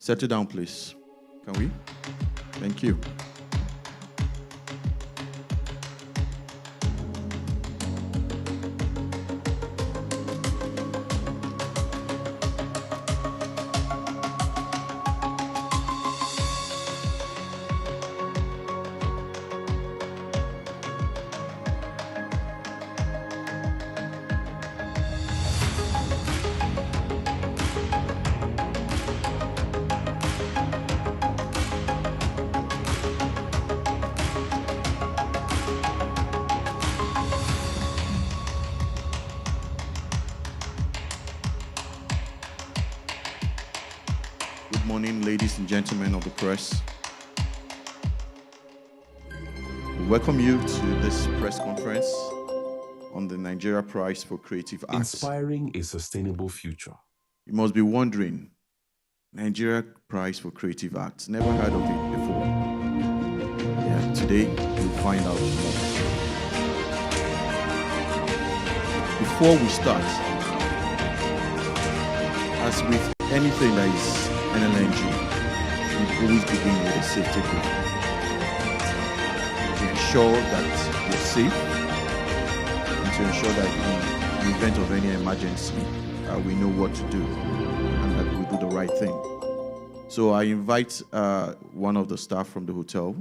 Settle down, please. Can we? Thank you. Good morning, ladies and gentlemen of the press. We welcome you to this press conference on the Nigeria Prize for Creative Arts. Inspiring a sustainable future. You must be wondering, Nigeria Prize for Creative Arts. Never heard of it before. Yeah, today you'll find out more. Before we start, as with anything that is NLNG, we always begin with a safety briefing to ensure that you're safe and to ensure that in the event of any emergency, we know what to do and that we do the right thing. So I invite one of the staff from the hotel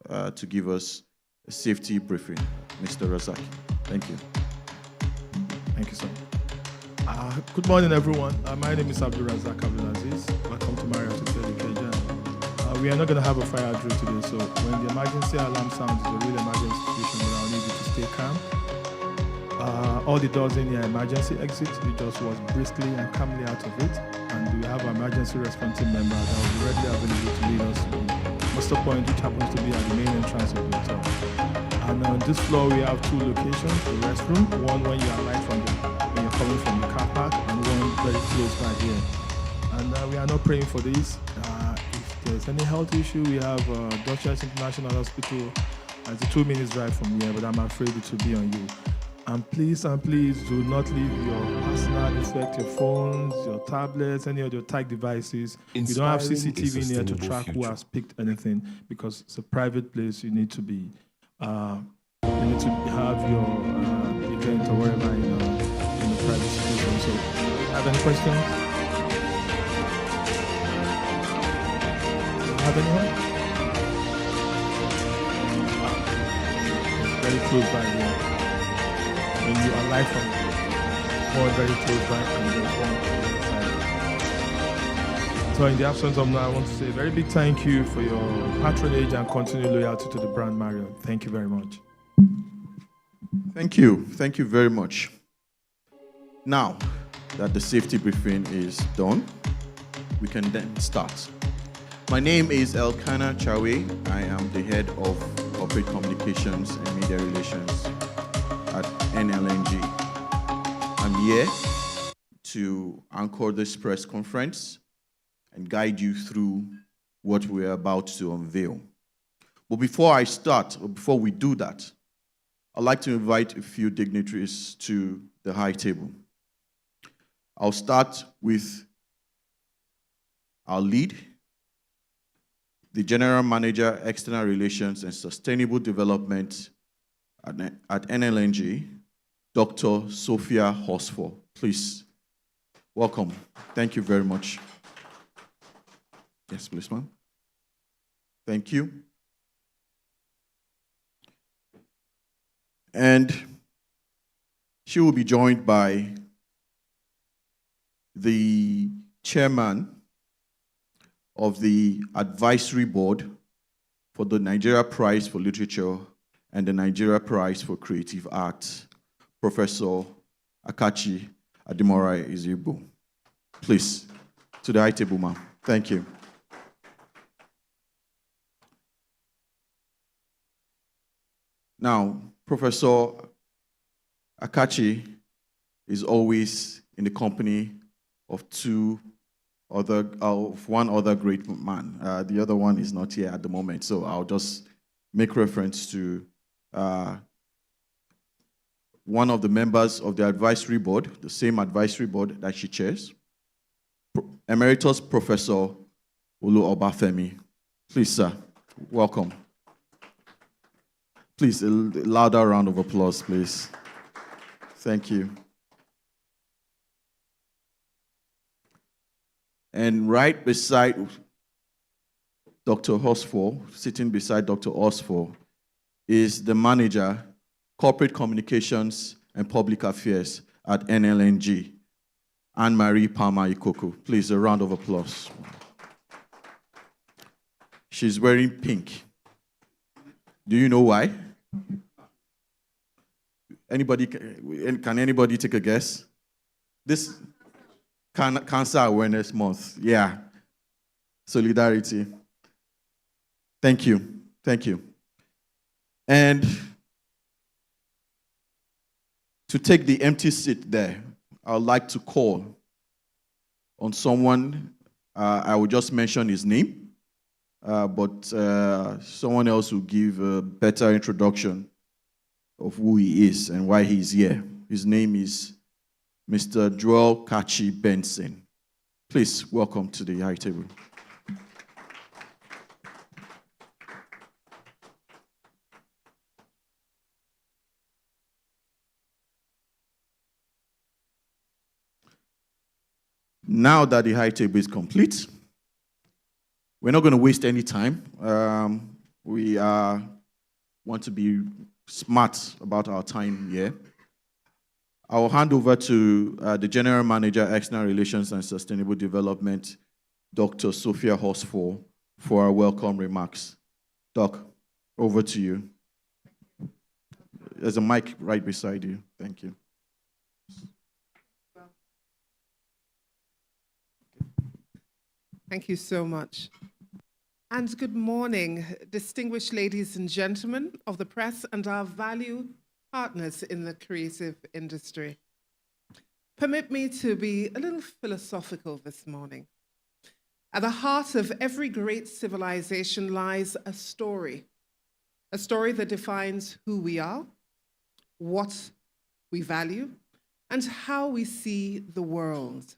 to give us a safety briefing, Mr. Razak. Thank you. Thank you, sir. Good morning, everyone. My name is Abdul Razak Abdulaziz. Welcome to Marriott Hotel Ikeja. We are not going to have a fire drill today, so when the emergency alarm sounds, it's a real emergency situation, but I'll need you to stay calm. All the doors in your emergency exit, you just walk briskly and calmly out of it, and we have an emergency response team member that will be readily available to lead us to the muster point, which happens to be at the main entrance of the hotel. And on this floor, we have two locations: the restroom, one when you alight when you're coming from the car park, and one very close by here. And we are not praying for this. If there's any health issue, we have Duchess International Hospital. It's a 2 minutes drive from here, but I'm afraid it will be on you. And please do not leave your personal effect, your phones, your tablets, any of your tag devices. You don't have CCTV in here to track who has picked anything, because it's a private place. You need to be, you need to have your event or wherever in a private situation. So, have any questions? Have anyone? Very close by here. When you are live from one very close by and there's one on the other side. So in the absence of now, I want to say a very big thank you for your patronage and continued loyalty to the brand Marriott. Thank you very much. Thank you. Thank you very much. Now that the safety briefing is done, we can then start. My name is Elkanah Chawe. I am the head of corporate communications and media relations at NLNG. I'm here to anchor this press conference and guide you through what we're about to unveil. But before I start, or before we do that, I'd like to invite a few dignitaries to the high table. I'll start with our lead, the General Manager, External Relations and Sustainable Development at NLNG, Dr. Sophia Horsford. Please, welcome. Thank you very much. Yes, please, ma'am. Thank you. And she will be joined by the chairman of the advisory board for the Nigeria Prize for Literature and the Nigeria Prize for Creative Arts, Professor Akachi Ademorai Ezigbo. Please, to the high table, ma'am. Thank you. Now, Professor Akachi is always in the company of one other great man. The other one is not here at the moment, so I'll just make reference to one of the members of the advisory board, the same advisory board that she chairs, Emeritus Professor Olu Obafemi. Please, sir, welcome. Please, a louder round of applause, please. Thank you. And right beside Dr. Hosfor, sitting beside Dr. Hosfor, is the manager, Corporate Communications and Public Affairs at NLNG, Anne-Marie Palmer Ikoku. Please, a round of applause. She's wearing pink. Do you know why? Can anybody take a guess? This Cancer Awareness Month. Yeah. Solidarity. Thank you. Thank you. And to take the empty seat there, I would like to call on someone. I will just mention his name, but someone else will give a better introduction of who he is and why he's here. His name is Mr. Joel Kachi Benson. Please welcome to the high table. Now that the high table is complete, we're not going to waste any time. We want to be smart about our time here. I will hand over to the General Manager, External Relations and Sustainable Development, Dr. Sophia Hosfor, for our welcome remarks. Doc, over to you. There's a mic right beside you. Thank you. Thank you so much. And good morning, distinguished ladies and gentlemen of the press and our value partners in the creative industry. Permit me to be a little philosophical this morning. At the heart of every great civilization lies a story that defines who we are, what we value, and how we see the world.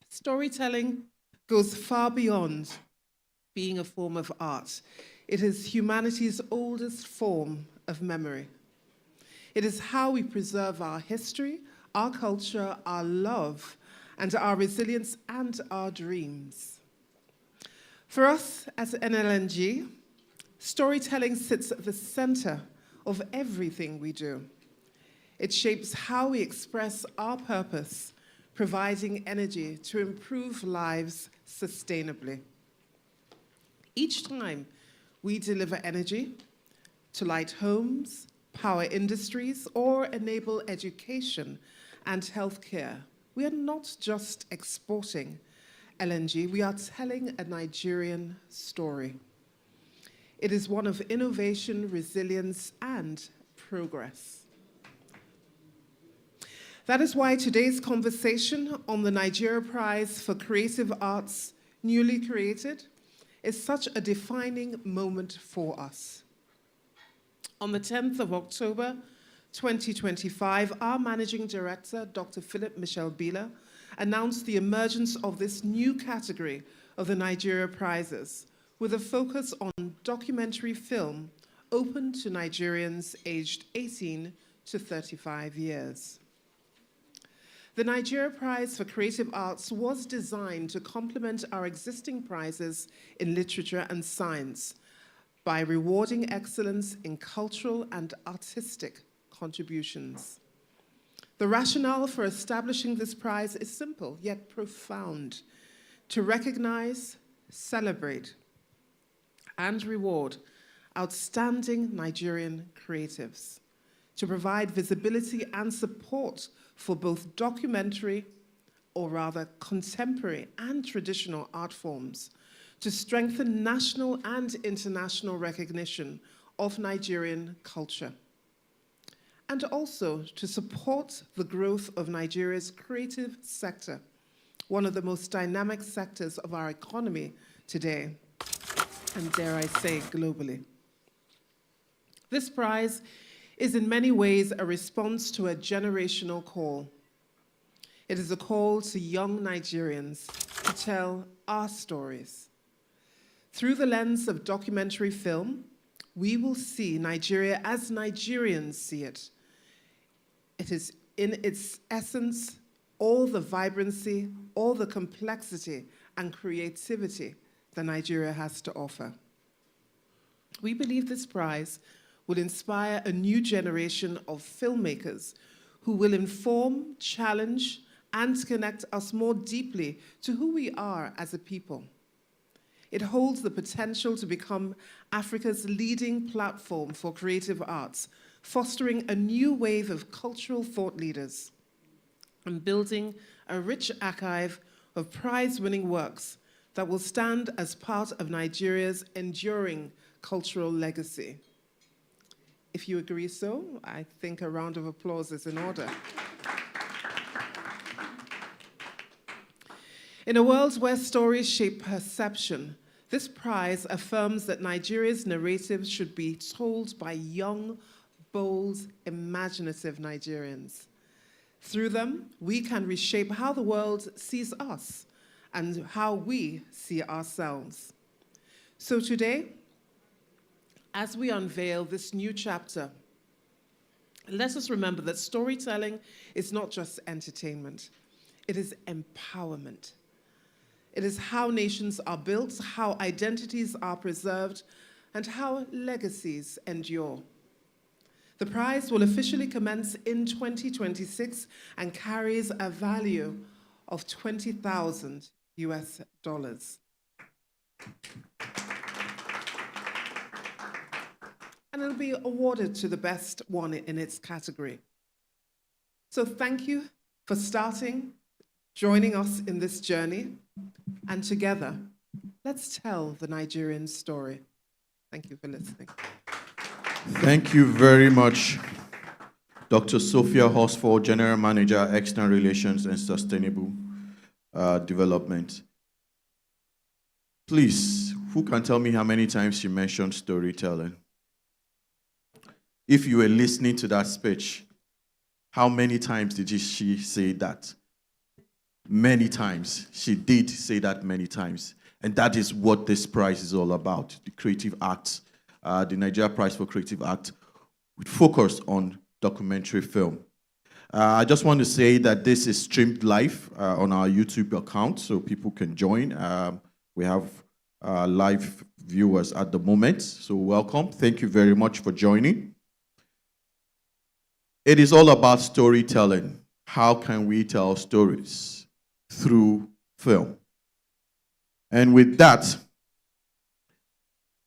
Storytelling goes far beyond being a form of art. It is humanity's oldest form of memory. It is how we preserve our history, our culture, our love, and our resilience and our dreams. For us as NLNG, storytelling sits at the center of everything we do. It shapes how we express our purpose, providing energy to improve lives sustainably. Each time we deliver energy to light homes, power industries, or enable education and healthcare, we are not just exporting LNG, we are telling a Nigerian story. It is one of innovation, resilience, and progress. That is why today's conversation on the Nigeria Prize for Creative Arts, newly created, is such a defining moment for us. On the 10th of October, 2025, our Managing Director, Dr. Philip Michel Bila, announced the emergence of this new category of the Nigeria Prizes, with a focus on documentary film open to Nigerians aged 18 to 35 years. The Nigeria Prize for Creative Arts was designed to complement our existing prizes in literature and science by rewarding excellence in cultural and artistic contributions. The rationale for establishing this prize is simple, yet profound: to recognize, celebrate, and reward outstanding Nigerian creatives, to provide visibility and support for both documentary, or rather contemporary and traditional art forms, to strengthen national and international recognition of Nigerian culture, and also to support the growth of Nigeria's creative sector, one of the most dynamic sectors of our economy today, and dare I say, globally. This prize is in many ways a response to a generational call. It is a call to young Nigerians to tell our stories, Through the lens of documentary film, we will see Nigeria as Nigerians see it. It is in its essence all the vibrancy, all the complexity and creativity that Nigeria has to offer. We believe this prize will inspire a new generation of filmmakers who will inform, challenge, and connect us more deeply to who we are as a people. It holds the potential to become Africa's leading platform for creative arts, fostering a new wave of cultural thought leaders and building a rich archive of prize-winning works that will stand as part of Nigeria's enduring cultural legacy. If you agree so, I think a round of applause is in order. In a world where stories shape perception, this prize affirms that Nigeria's narratives should be told by young, bold, imaginative Nigerians. Through them, we can reshape how the world sees us and how we see ourselves. So today, as we unveil this new chapter, let us remember that storytelling is not just entertainment, it is empowerment. It is how nations are built, how identities are preserved, and how legacies endure. The prize will officially commence in 2026 and carries a value of $20,000 US. And it'll be awarded to the best one in its category. So thank you for joining us in this journey. And together, let's tell the Nigerian story. Thank you for listening. Thank you very much, Dr. Sophia Horsford, General Manager, External Relations and Sustainable Development. Please, who can tell me how many times she mentioned storytelling? If you were listening to that speech, how many times did she say that? Many times. She did say that many times. And that is what this prize is all about, the Creative Arts, the Nigeria Prize for Creative Art, with focus on documentary film. I just want to say that this is streamed live on our YouTube account, so people can join. We have live viewers at the moment, so welcome. Thank you very much for joining. It is all about storytelling. How can we tell stories? Through film. And with that,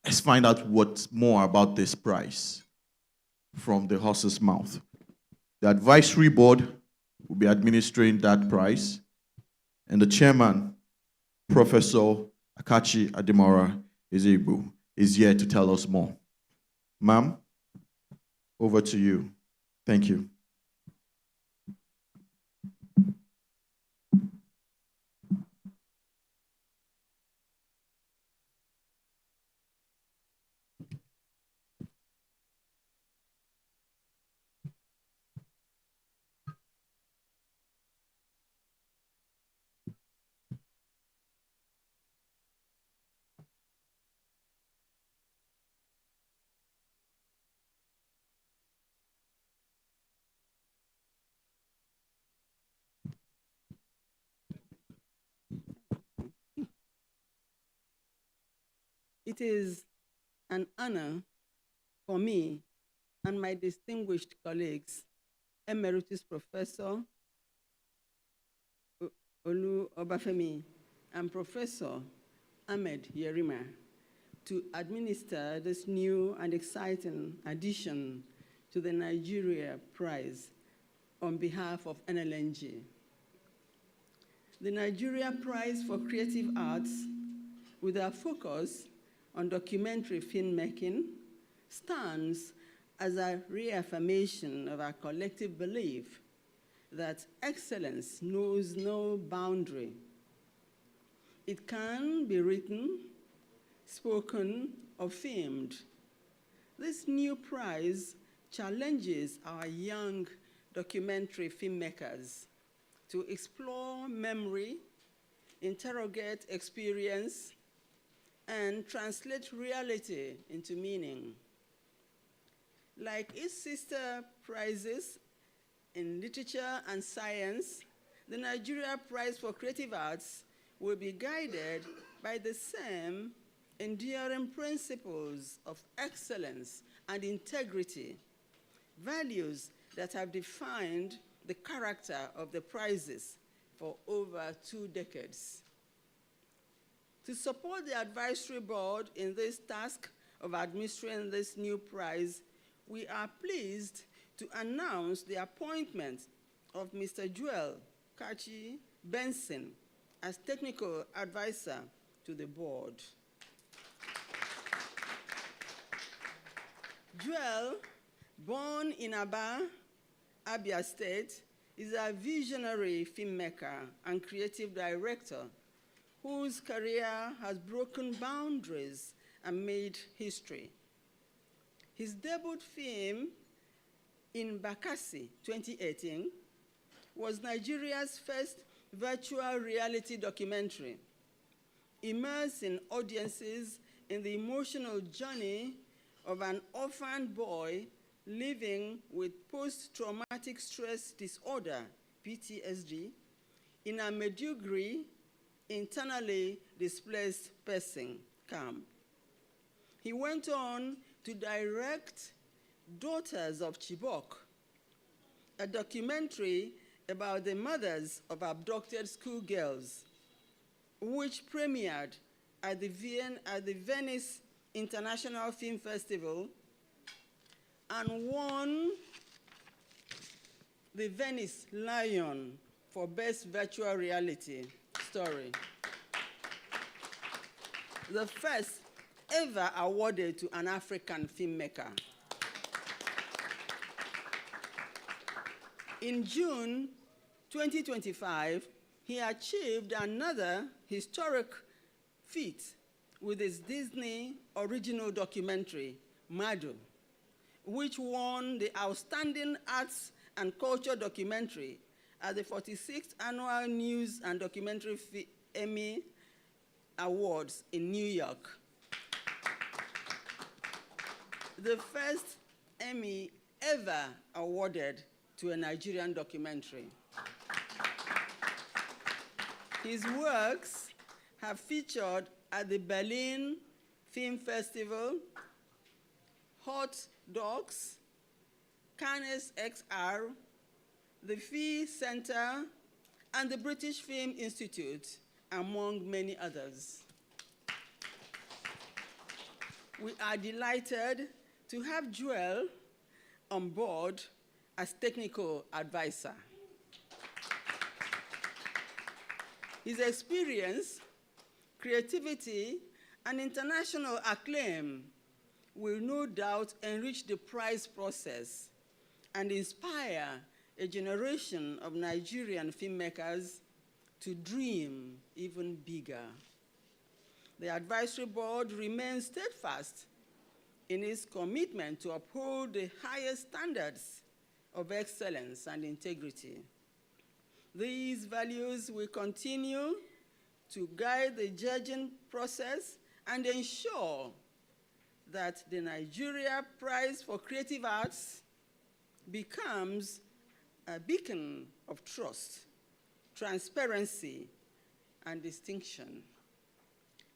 let's find out what's more about this prize from the horse's mouth. The advisory board will be administering that prize, and the chairman, Professor Akachi Ademora Ezegbu, is here to tell us more. Ma'am, over to you. Thank you. It is an honor for me and my distinguished colleagues, Emeritus Professor Olu Obafemi and Professor Ahmed Yerima, to administer this new and exciting addition to the Nigeria Prize on behalf of NLNG. The Nigeria Prize for Creative Arts, with our focus on documentary filmmaking, stands as a reaffirmation of our collective belief that excellence knows no boundary. It can be written, spoken, or filmed. This new prize challenges our young documentary filmmakers to explore memory, interrogate experience, and translate reality into meaning. Like its sister prizes in literature and science, the Nigeria Prize for Creative Arts will be guided by the same enduring principles of excellence and integrity, values that have defined the character of the prizes for over 2 decades. To support the advisory board in this task of administering this new prize, we are pleased to announce the appointment of Mr. Joel Kachi Benson as technical advisor to the board. Joel, born in Aba, Abia State, is a visionary filmmaker and creative director whose career has broken boundaries and made history. His debut film in Bakassi 2018 was Nigeria's first virtual reality documentary, immersing audiences in the emotional journey of an orphan boy living with post-traumatic stress disorder, PTSD, in a Maiduguri internally displaced person camp. He went on to direct Daughters of Chibok, a documentary about the mothers of abducted schoolgirls, which premiered at the Venice International Film Festival and won the Venice Lion for Best Virtual Reality Story. The first ever awarded to an African filmmaker. In June 2025, he achieved another historic feat with his Disney original documentary, Mado, which won the Outstanding Arts and Culture Documentary at the 46th Annual News and Documentary Emmy Awards in New York. The first Emmy ever awarded to a Nigerian documentary. His works have featured at the Berlin Film Festival, Hot Docs, Cannes XR, the Fee Center, and the British Film Institute, among many others. We are delighted to have Joel on board as technical advisor. His experience, creativity, and international acclaim will no doubt enrich the prize process and inspire a generation of Nigerian filmmakers to dream even bigger. The advisory board remains steadfast in its commitment to uphold the highest standards of excellence and integrity. These values will continue to guide the judging process and ensure that the Nigeria Prize for Creative Arts becomes a beacon of trust, transparency, and distinction.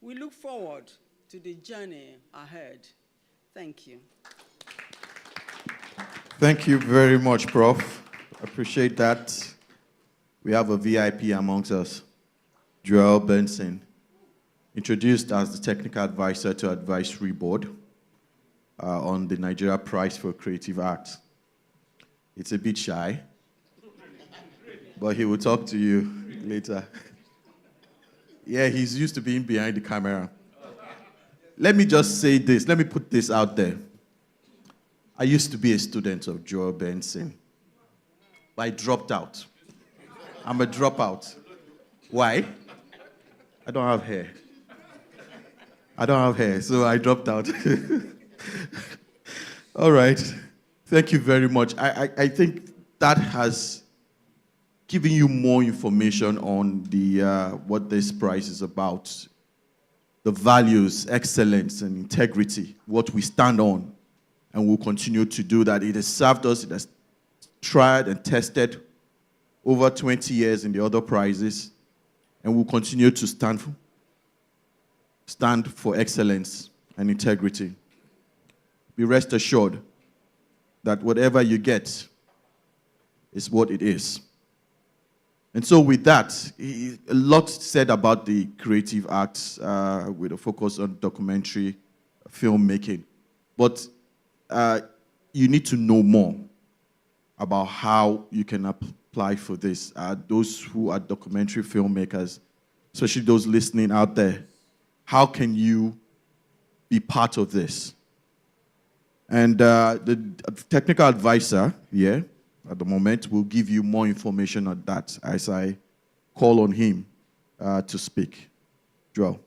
We look forward to the journey ahead. Thank you. Thank you very much, Prof. Appreciate that. We have a VIP amongst us, Joel Benson, introduced as the technical advisor to advisory board on the Nigeria Prize for Creative Arts. It's a bit shy, but he will talk to you later. Yeah, he's used to being behind the camera. Let me just say this. Let me put this out there. I used to be a student of Joel Benson, but I dropped out. I'm a dropout. Why? I don't have hair. So I dropped out. All right. Thank you very much. I think that has given you more information on the what this prize is about. the values, excellence, and integrity, what we stand on, and we'll continue to do that. It has served us, it has tried and tested over 20 years in the other prizes, and we'll continue to stand for excellence and integrity. Be rest assured that whatever you get is what it is. And so with that, a lot said about the creative arts with a focus on documentary filmmaking. But you need to know more about how you can apply for this. Those who are documentary filmmakers, especially those listening out there, how can you be part of this? And the technical advisor here at the moment will give you more information on that as I call on him to speak. Joel.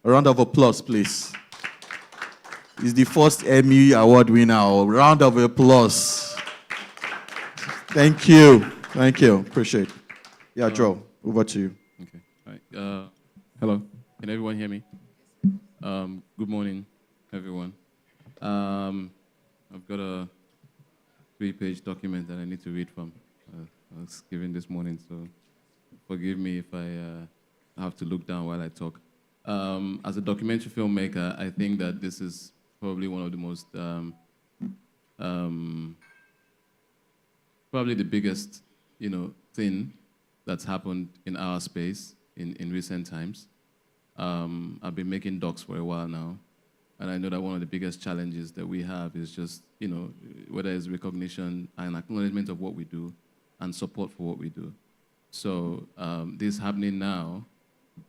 A round of applause, please. He's the first Emmy Award winner. A round of applause. Thank you. Thank you. Appreciate it. Yeah, Joel, over to you. Okay. All right. Hello. Can everyone hear me? Good morning, everyone. I've got a 3-page document that I need to read from. I was given this morning, so forgive me if I have to look down while I talk. As a documentary filmmaker, I think that this is probably one of the most, probably the biggest, thing that's happened in our space in recent times. I've been making docs for a while now. And I know that one of the biggest challenges that we have is just, whether it's recognition and acknowledgement of what we do and support for what we do. So this happening now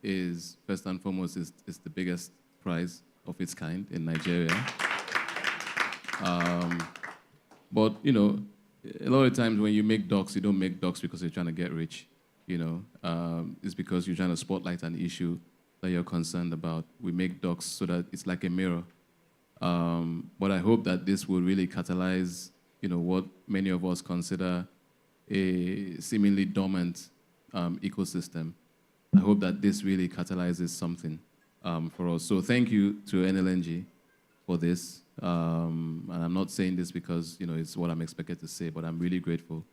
is, first and foremost, is the biggest prize of its kind in Nigeria. But, a lot of times when you make docs, you don't make docs because you're trying to get rich. It's because you're trying to spotlight an issue that you're concerned about. We make docs so that it's like a mirror. But I hope that this will really catalyze, what many of us consider a seemingly dormant ecosystem. I hope that this really catalyzes something for us. So thank you to NLNG for this. And I'm not saying this because, it's what I'm expected to say, but I'm really grateful.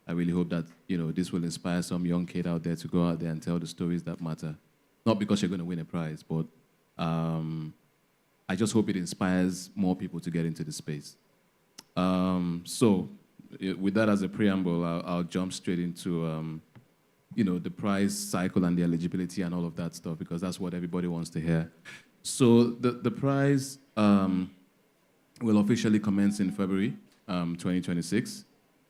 I really hope that, this will inspire some young kid out there to go out there and tell the stories that matter. Not because you're going to win a prize, but I just hope it inspires more people to get into the space. So with that as a preamble, I'll jump straight into, the prize cycle and the eligibility and all of that stuff, because that's what everybody wants to hear. So the prize will officially commence in February 2026,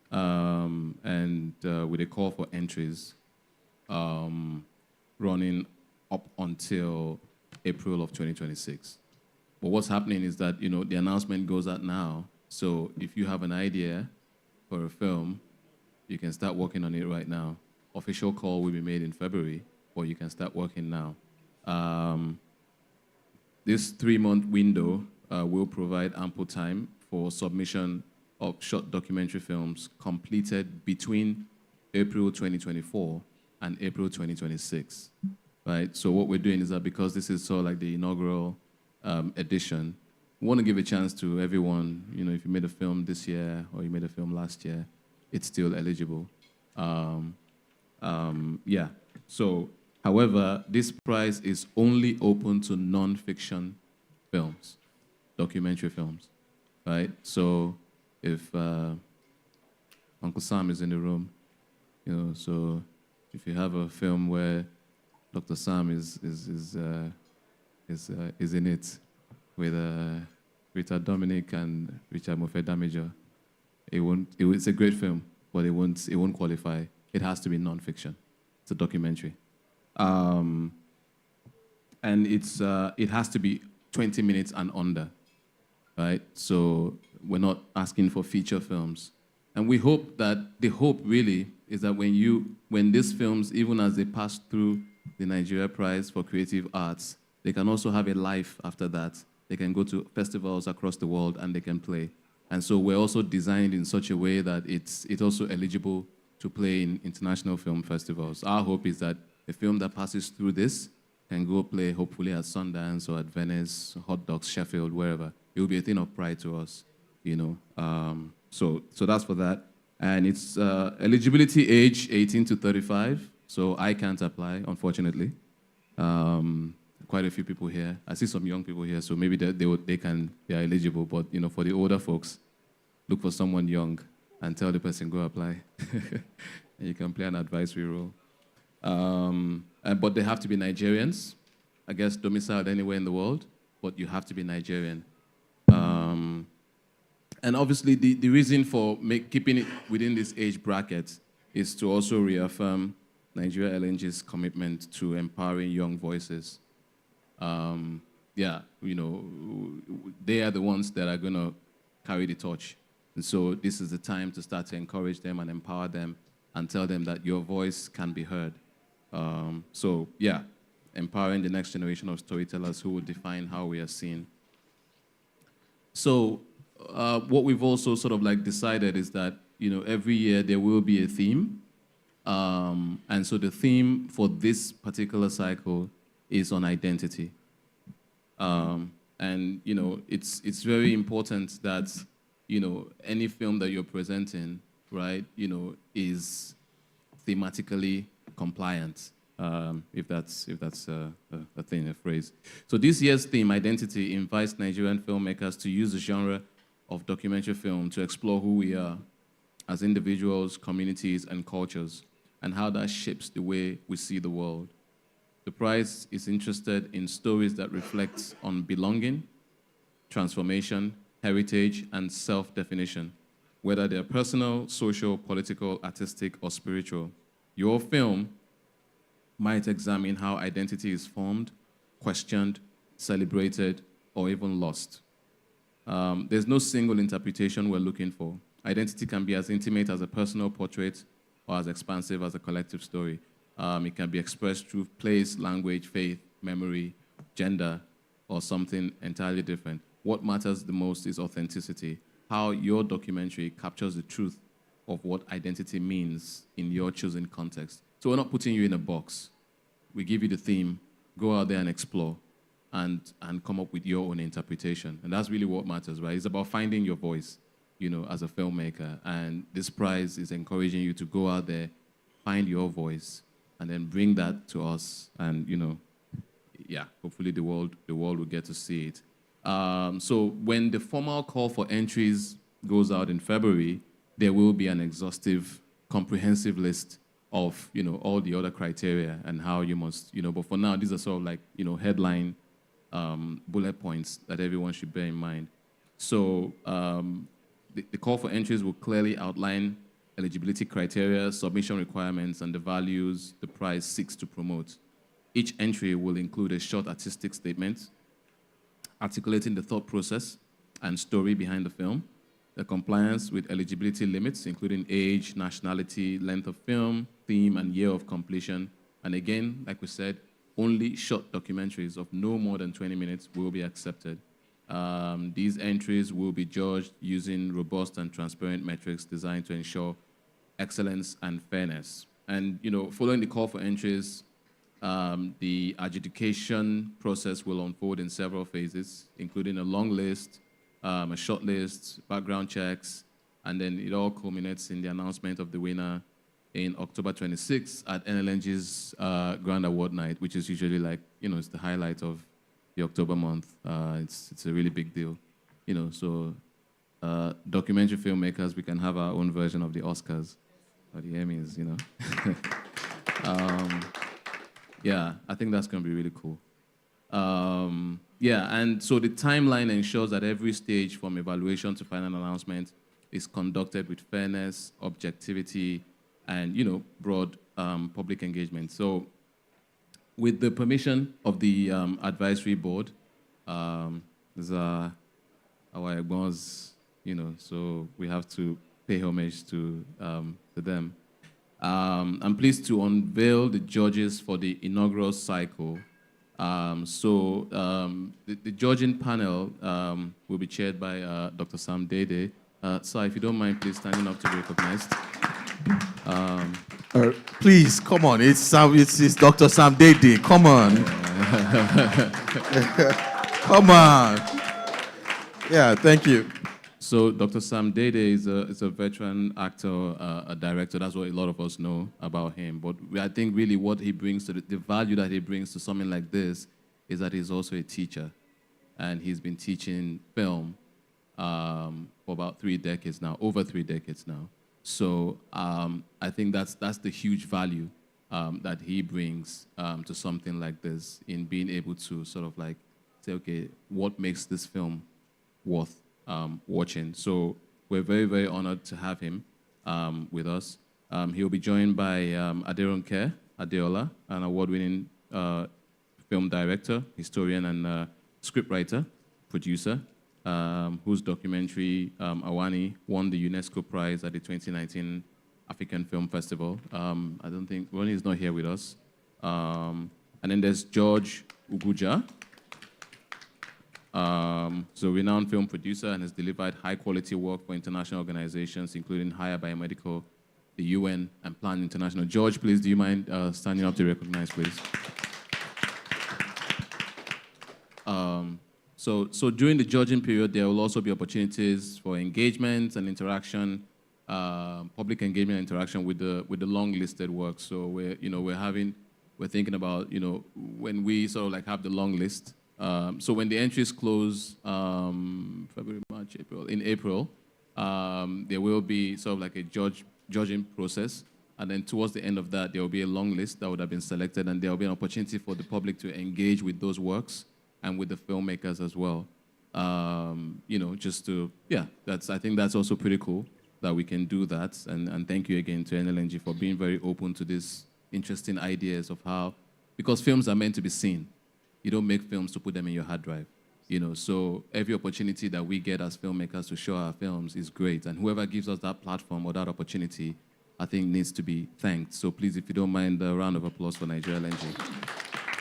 and with a call for entries running up until April of 2026. But what's happening is that, the announcement goes out now. So if you have an idea for a film, you can start working on it right now. Official call will be made in February, or you can start working now. This 3-month window will provide ample time for submission of short documentary films completed between April 2024 and April 2026. Right? So what we're doing is that because this is sort of like the inaugural edition, we want to give a chance to everyone. If you made a film this year or you made a film last year, it's still eligible. Yeah. So, however, this prize is only open to non-fiction films, documentary films, right? So, if Uncle Sam is in the room, so if you have a film where Dr. Sam is in it with Rita Dominic and Richard Mofe Damager, it's a great film, but it won't qualify. It has to be non-fiction. It's a documentary, and it has to be 20 minutes and under, right? So we're not asking for feature films, and we hope that the hope really is that when these films, even as they pass through the Nigeria Prize for Creative Arts, they can also have a life after that. They can go to festivals across the world and they can play. And so we're also designed in such a way that it's also eligible to play in international film festivals. Our hope is that a film that passes through this can go play, hopefully at Sundance or at Venice, Hot Dogs, Sheffield, wherever. It will be a thing of pride to us, So that's for that. And it's eligibility age 18 to 35, so I can't apply, unfortunately. Quite a few people here. I see some young people here, so maybe they are eligible. But for the older folks, look for someone young and tell the person go apply, and you can play an advisory role. But they have to be Nigerians, I guess, domiciled anywhere in the world. But you have to be Nigerian. And obviously, the reason for keeping it within this age bracket is to also reaffirm Nigeria LNG's commitment to empowering young voices. They are the ones that are going to carry the torch. And so this is the time to start to encourage them and empower them and tell them that your voice can be heard. Empowering the next generation of storytellers who will define how we are seen. So what we've also sort of decided is that, every year there will be a theme. And so the theme for this particular cycle is on identity. It's very important that, any film that you're presenting, right, is thematically compliant, if that's a thing, a phrase. So this year's theme, identity, invites Nigerian filmmakers to use the genre of documentary film to explore who we are as individuals, communities, and cultures, and how that shapes the way we see the world. The prize is interested in stories that reflect on belonging, transformation, heritage, and self-definition, whether they're personal, social, political, artistic, or spiritual. Your film might examine how identity is formed, questioned, celebrated, or even lost. There's no single interpretation we're looking for. Identity can be as intimate as a personal portrait or as expansive as a collective story. It can be expressed through place, language, faith, memory, gender, or something entirely different. What matters the most is authenticity, how your documentary captures the truth of what identity means in your chosen context. So we're not putting you in a box. We give you the theme, go out there and explore, and come up with your own interpretation. And that's really what matters, right? It's about finding your voice, as a filmmaker. And this prize is encouraging you to go out there, find your voice, and then bring that to us. And, hopefully the world will get to see it. So when the formal call for entries goes out in February, there will be an exhaustive, comprehensive list of, all the other criteria and how you must, but for now, these are sort of headline bullet points that everyone should bear in mind. So the call for entries will clearly outline eligibility criteria, submission requirements, and the values the prize seeks to promote. Each entry will include a short artistic statement articulating the thought process and story behind the film, the compliance with eligibility limits, including age, nationality, length of film, theme, and year of completion. And again, like we said, only short documentaries of no more than 20 minutes will be accepted. These entries will be judged using robust and transparent metrics designed to ensure excellence and fairness. And, following the call for entries, the adjudication process will unfold in several phases, including a long list, a short list, background checks, and then it all culminates in the announcement of the winner in October 26th at NLNG's Grand Award Night, which is usually it's the highlight of the October month. It's a really big deal, so documentary filmmakers, we can have our own version of the Oscars or the Emmys, I think that's going to be really cool. And so the timeline ensures that every stage from evaluation to final announcement is conducted with fairness, objectivity, and, broad public engagement. So with the permission of the advisory board, there's our Egbons, so we have to pay homage to them. I'm pleased to unveil the judges for the inaugural cycle. The judging panel will be chaired by Dr. Sam Dede. Sir, if you don't mind, please standing up to be recognized. Please, come on. It's Dr. Sam Dede. Come on. Come on. Yeah, thank you. So Dr. Sam Dede is a veteran actor, a director. That's what a lot of us know about him. But I think really what he brings to the value that he brings to something like this is that he's also a teacher. And he's been teaching film for about 3 decades now, over 3 decades now. So I think that's the huge value that he brings to something like this in being able to sort of like say, okay, what makes this film worth watching? So we're very, very honored to have him with us. He'll be joined by Aderonke Adeola, an award-winning film director, historian, and scriptwriter, producer, whose documentary, Awani, won the UNESCO Prize at the 2019 African Film Festival. I don't think, Ronnie is not here with us. And then there's George Uguja, so renowned film producer, and has delivered high-quality work for international organizations, including Higher Biomedical, the UN, and Plan International. George, please, do you mind standing up to recognize, please? So during the judging period, there will also be opportunities for engagement and interaction, public engagement and interaction with the long-listed works. So we're thinking about, when we sort of like have the long list. So when the entries close, February, March, April, in April, there will be sort of like a judging process. And then towards the end of that, there will be a long list that would have been selected, and there will be an opportunity for the public to engage with those works and with the filmmakers as well. I think that's also pretty cool that we can do that. And thank you again to NLNG for being very open to these interesting ideas of how, because films are meant to be seen. You don't make films to put them in your hard drive. So every opportunity that we get as filmmakers to show our films is great. And whoever gives us that platform or that opportunity, I think needs to be thanked. So please, if you don't mind, a round of applause for Nigeria LNG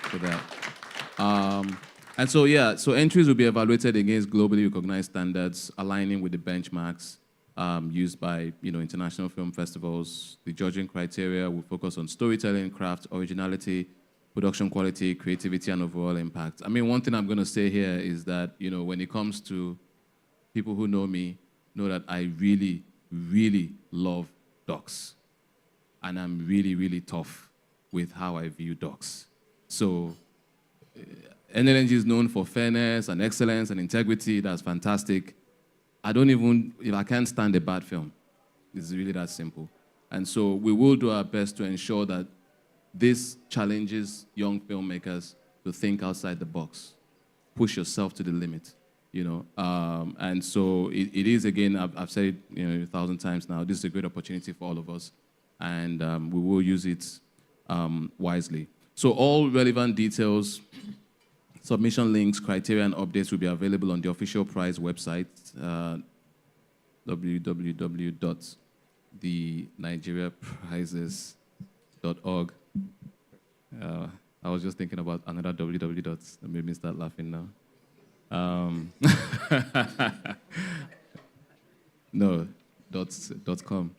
for that. And so entries will be evaluated against globally recognized standards, aligning with the benchmarks used by international film festivals. The judging criteria will focus on storytelling, craft, originality, production quality, creativity, and overall impact. I mean, one thing I'm going to say here is that when it comes to people who know me, know that I really, really love docs, and I'm really, really tough with how I view docs. So NLNG is known for fairness and excellence and integrity. That's fantastic. If I can't stand a bad film, it's really that simple. And so we will do our best to ensure that this challenges young filmmakers to think outside the box, push yourself to the limit, And so it is, again, I've said it 1,000 times now, this is a great opportunity for all of us, and we will use it wisely. So all relevant details, submission links, criteria, and updates will be available on the official prize website, www.thenigeriaprizes.org. I was just thinking about another www dots that made me start laughing now. No, .com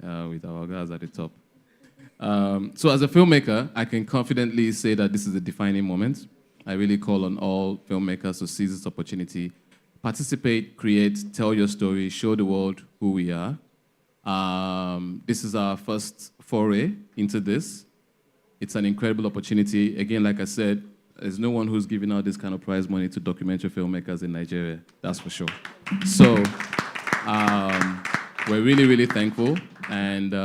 with our guys at the top. So as a filmmaker, I can confidently say that this is a defining moment. I really call on all filmmakers to seize this opportunity, participate, create, tell your story, show the world who we are. This is our first foray into this. It's an incredible opportunity. Again, like I said, there's no one who's giving out this kind of prize money to documentary filmmakers in Nigeria, that's for sure. So we're really, really thankful, and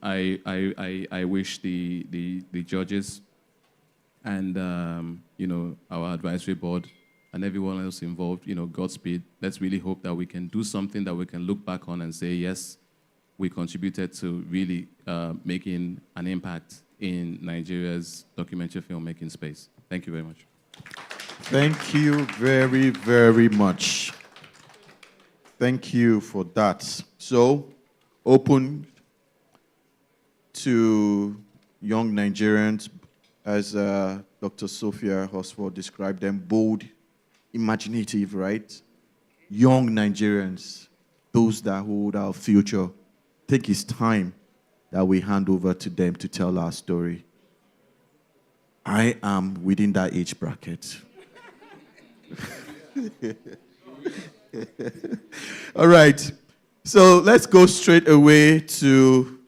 I wish the judges and our advisory board and everyone else involved, Godspeed. Let's really hope that we can do something that we can look back on and say, yes, we contributed to really making an impact in Nigeria's documentary filmmaking space. Thank you very much. Thank you very, very much. Thank you for that. So, open to young Nigerians, as Dr. Sophia Hosford described them, bold, imaginative, right? Young Nigerians, those that hold our future. I think it's time that we hand over to them to tell our story. I am within that age bracket. All right. So let's go straight away to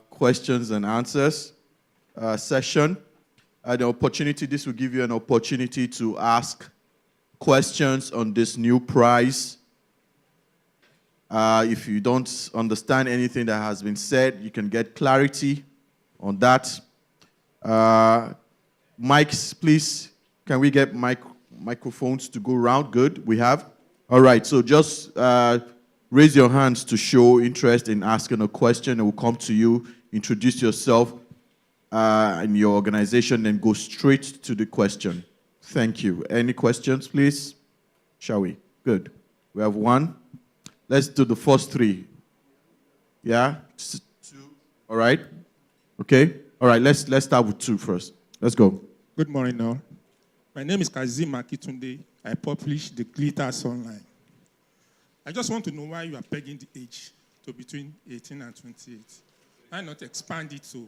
questions and answers session. This will give you an opportunity to ask questions on this new prize. If you don't understand anything that has been said, you can get clarity on that. Mics, please. Can we get microphones to go around? Good, we have. All right, so just raise your hands to show interest in asking a question. It will come to you. Introduce yourself and your organization, then go straight to the question. Thank you. Any questions, please? Shall we? Good. We have one. Let's do the first three. Yeah? Two. All right? Okay? All right, let's start with two first. Let's go. Good morning, all. My name is Kazim Akitunde. I publish the Glitters online. I just want to know why you are pegging the age to between 18 and 28. Why not expand it to...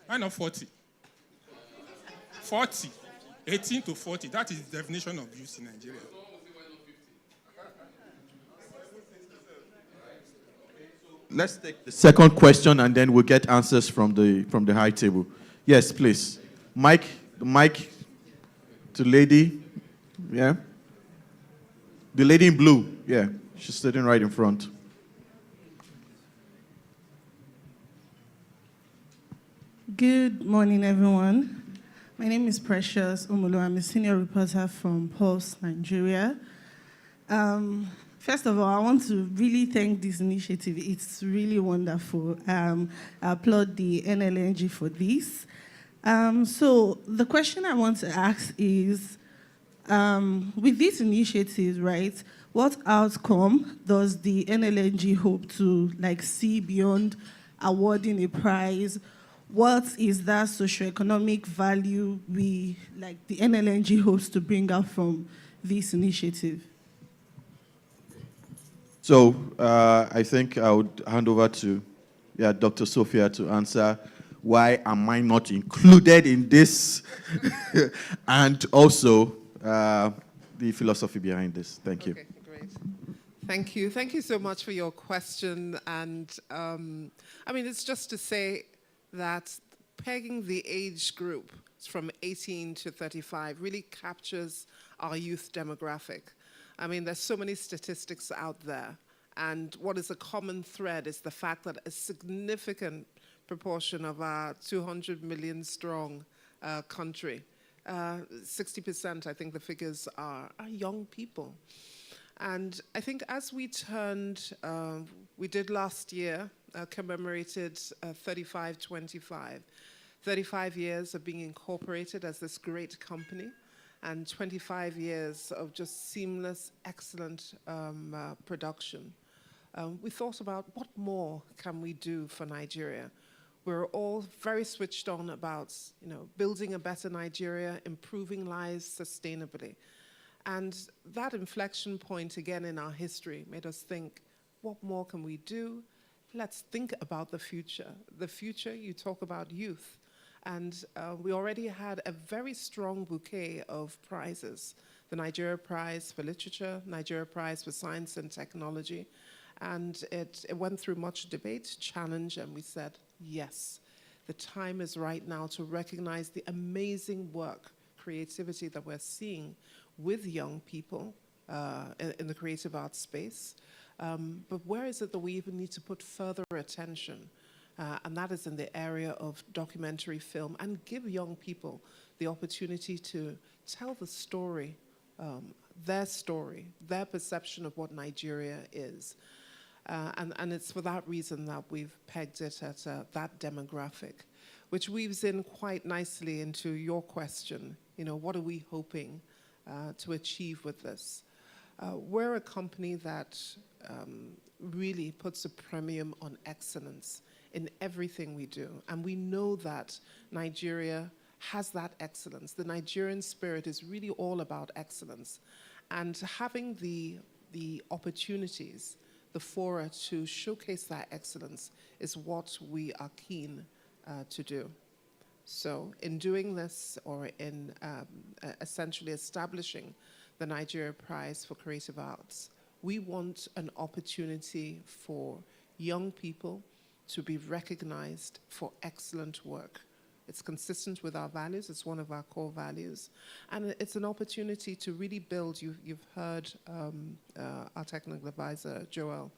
Why not 40? 40. 18 to 40. That is the definition of youth in Nigeria. Let's take the second question and then we'll get answers from the high table. Yes, please. Mic to lady. Yeah. The lady in blue. Yeah. She's sitting right in front. Good morning, everyone. My name is Precious Omolo. I'm a senior reporter from Pulse, Nigeria. First of all, I want to really thank this initiative. It's really wonderful. I applaud the NLNG for this. So the question I want to ask is, with this initiative, right, what outcome does the NLNG hope to see beyond awarding a prize? What is that socioeconomic value the NLNG hopes to bring out from this initiative? So I think I would hand over to Dr. Sophia to answer why am I not included in this and also the philosophy behind this. Thank you. Okay, great. Thank you. Thank you so much for your question. And it's just to say that pegging the age group from 18 to 35 really captures our youth demographic. There's so many statistics out there, and what is a common thread is the fact that a significant proportion of our 200 million strong country, 60%, I think the figures are young people. And I think as we did last year, commemorated 3525, 35 years of being incorporated as this great company, and 25 years of just seamless, excellent production. We thought about what more can we do for Nigeria. We're all very switched on about building a better Nigeria, improving lives sustainably. And that inflection point again in our history made us think, what more can we do? Let's think about the future. The future, you talk about youth. And we already had a very strong bouquet of prizes. The Nigeria Prize for Literature, Nigeria Prize for Science and Technology. And it went through much debate, challenge, and we said, yes, the time is right now to recognize the amazing work, creativity that we're seeing with young people in the creative arts space. But where is it that we even need to put further attention? And that is in the area of documentary film, and give young people the opportunity to tell the story, their perception of what Nigeria is. And it's for that reason that we've pegged it at that demographic, which weaves in quite nicely into your question. What are we hoping to achieve with this? We're a company that really puts a premium on excellence in everything we do. And we know that Nigeria has that excellence. The Nigerian spirit is really all about excellence. And having the opportunities, the fora to showcase that excellence is what we are keen to do. So in doing this, or in essentially establishing the Nigeria Prize for Creative Arts, we want an opportunity for young people to be recognized for excellent work. It's consistent with our values. It's one of our core values. And it's an opportunity to really build. You've heard our technical advisor, Joel,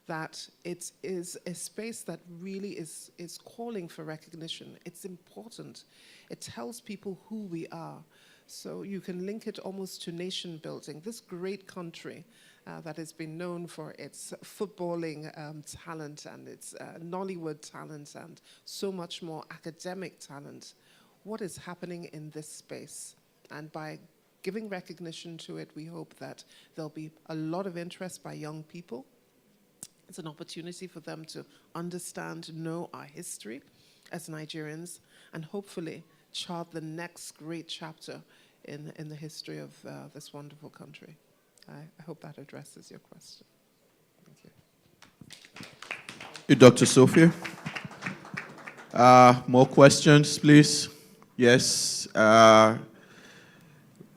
that it is a space that really is calling for recognition. It's important. It tells people who we are. So you can link it almost to nation building. This great country that has been known for its footballing talent and its Nollywood talent and so much more academic talent. What is happening in this space? And by giving recognition to it, we hope that there'll be a lot of interest by young people. It's an opportunity for them to understand, know our history as Nigerians, and hopefully chart the next great chapter in the history of this wonderful country. I hope that addresses your question. Thank you. Thank you, Dr. Sophia. More questions, please? Yes.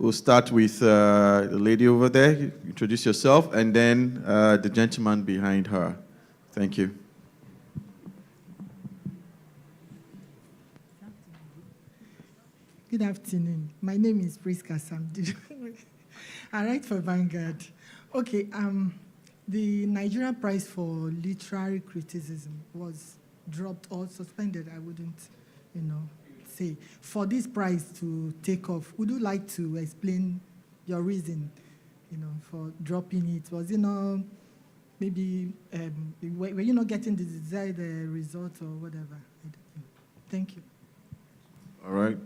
We'll start with the lady over there. Introduce yourself, and then the gentleman behind her. Thank you. Good afternoon. My name is Priska Samdi. I write for Vanguard. Okay, the Nigerian Prize for Literary Criticism was dropped or suspended, I wouldn't, say. For this prize to take off, would you like to explain your reason, for dropping it? Was, maybe, were you not getting the desired result or whatever? I don't know. Thank you. All right.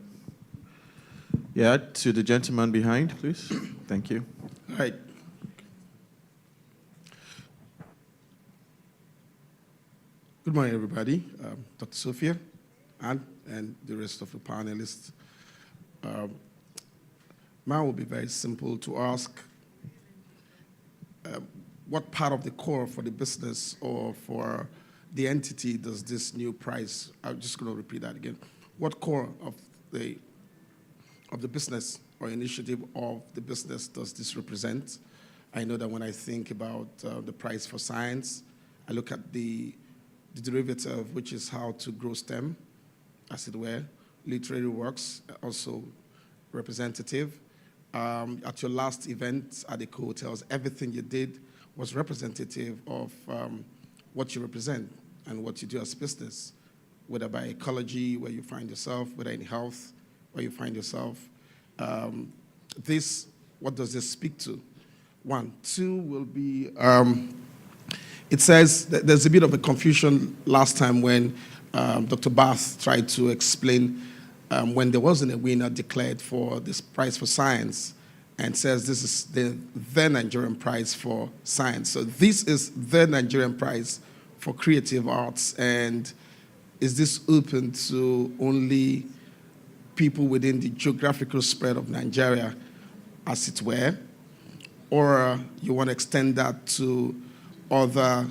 Yeah, to the gentleman behind, please. Thank you. All right. Good morning, everybody. Dr. Sophia, Anne, and the rest of the panelists. Mine will be very simple to ask what part of the core for the business or for the entity does this new prize, I'm just going to repeat that again. What core of the business or initiative of the business does this represent? I know that when I think about the prize for science, I look at the derivative, which is how to grow STEM, as it were. Literary works, also representative. At your last event at the co-hotels, everything you did was representative of what you represent and what you do as business, whether by ecology, where you find yourself, whether in health, where you find yourself. What does this speak to? One. Two will be, it says that there's a bit of a confusion last time when Dr. Bath tried to explain when there wasn't a winner declared for this prize for science, and says this is the Nigerian prize for science. So this is the Nigerian prize for creative arts, and is this open to only people within the geographical spread of Nigeria, as it were, or you want to extend that to other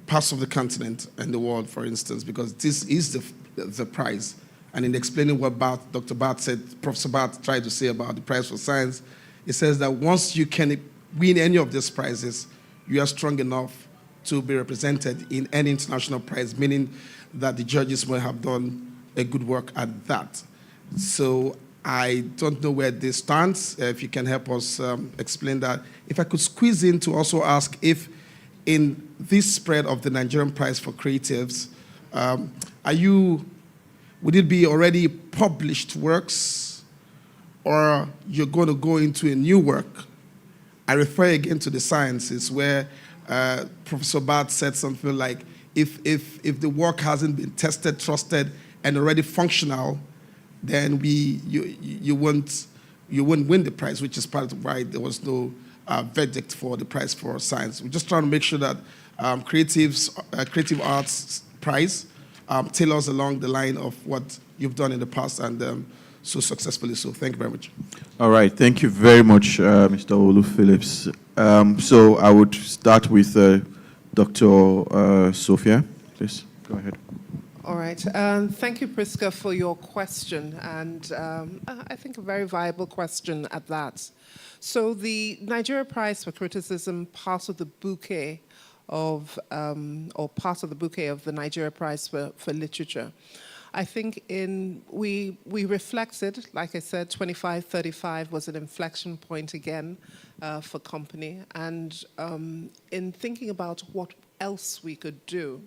parts of the continent and the world, for instance, because this is the prize. And in explaining what Dr. Bath said, Professor Bath tried to say about the prize for science, he says that once you can win any of these prizes, you are strong enough to be represented in any international prize, meaning that the judges will have done a good work at that. So I don't know where this stands. If you can help us explain that. If I could squeeze in to also ask if in this spread of the Nigerian Prize for Creatives, would it be already published works, or you're going to go into a new work? I refer again to the sciences where Professor Bath said something like, if the work hasn't been tested, trusted, and already functional, then you won't win the prize, which is part of why there was no verdict for the prize for science. We're just trying to make sure that Creative Arts Prize tailors along the line of what you've done in the past and so successfully. So thank you very much. All right, thank you very much, Mr. Olu Phillips. So I would start with Dr. Sophia, please. Go ahead. All right. Thank you, Priska, for your question, and I think a very viable question at that. So the Nigeria Prize for Criticism, part of the bouquet of, or part of the bouquet of the Nigeria Prize for Literature. I think we reflected, like I said, 25-35 was an inflection point again for company, and in thinking about what else we could do,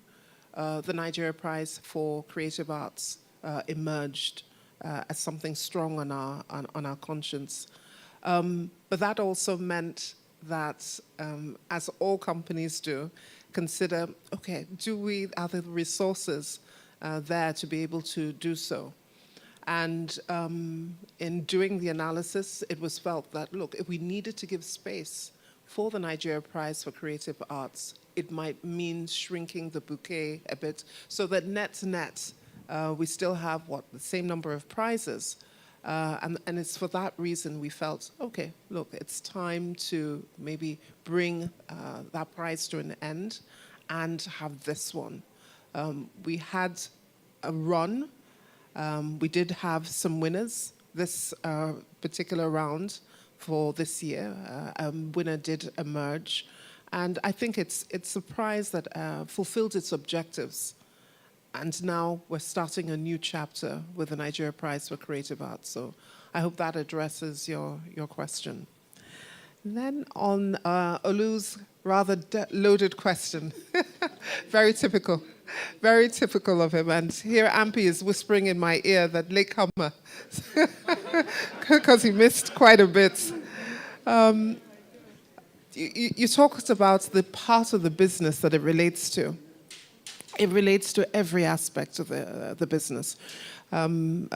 the Nigeria Prize for Creative Arts emerged as something strong on our conscience. But that also meant that, as all companies do, consider, okay, are there the resources there to be able to do so? And in doing the analysis, it was felt that, look, if we needed to give space for the Nigeria Prize for Creative Arts, it might mean shrinking the bouquet a bit so that net, we still have, the same number of prizes. And it's for that reason we felt, okay, look, it's time to maybe bring that prize to an end and have this one. We had a run. We did have some winners this particular round for this year. A winner did emerge. And I think it's a prize that fulfilled its objectives. And now we're starting a new chapter with the Nigeria Prize for Creative Arts. So I hope that addresses your question. Then on Olu's rather loaded question, very typical of him. And here Ampi is whispering in my ear that latecomer, because he missed quite a bit. You talked about the part of the business that it relates to. It relates to every aspect of the business. In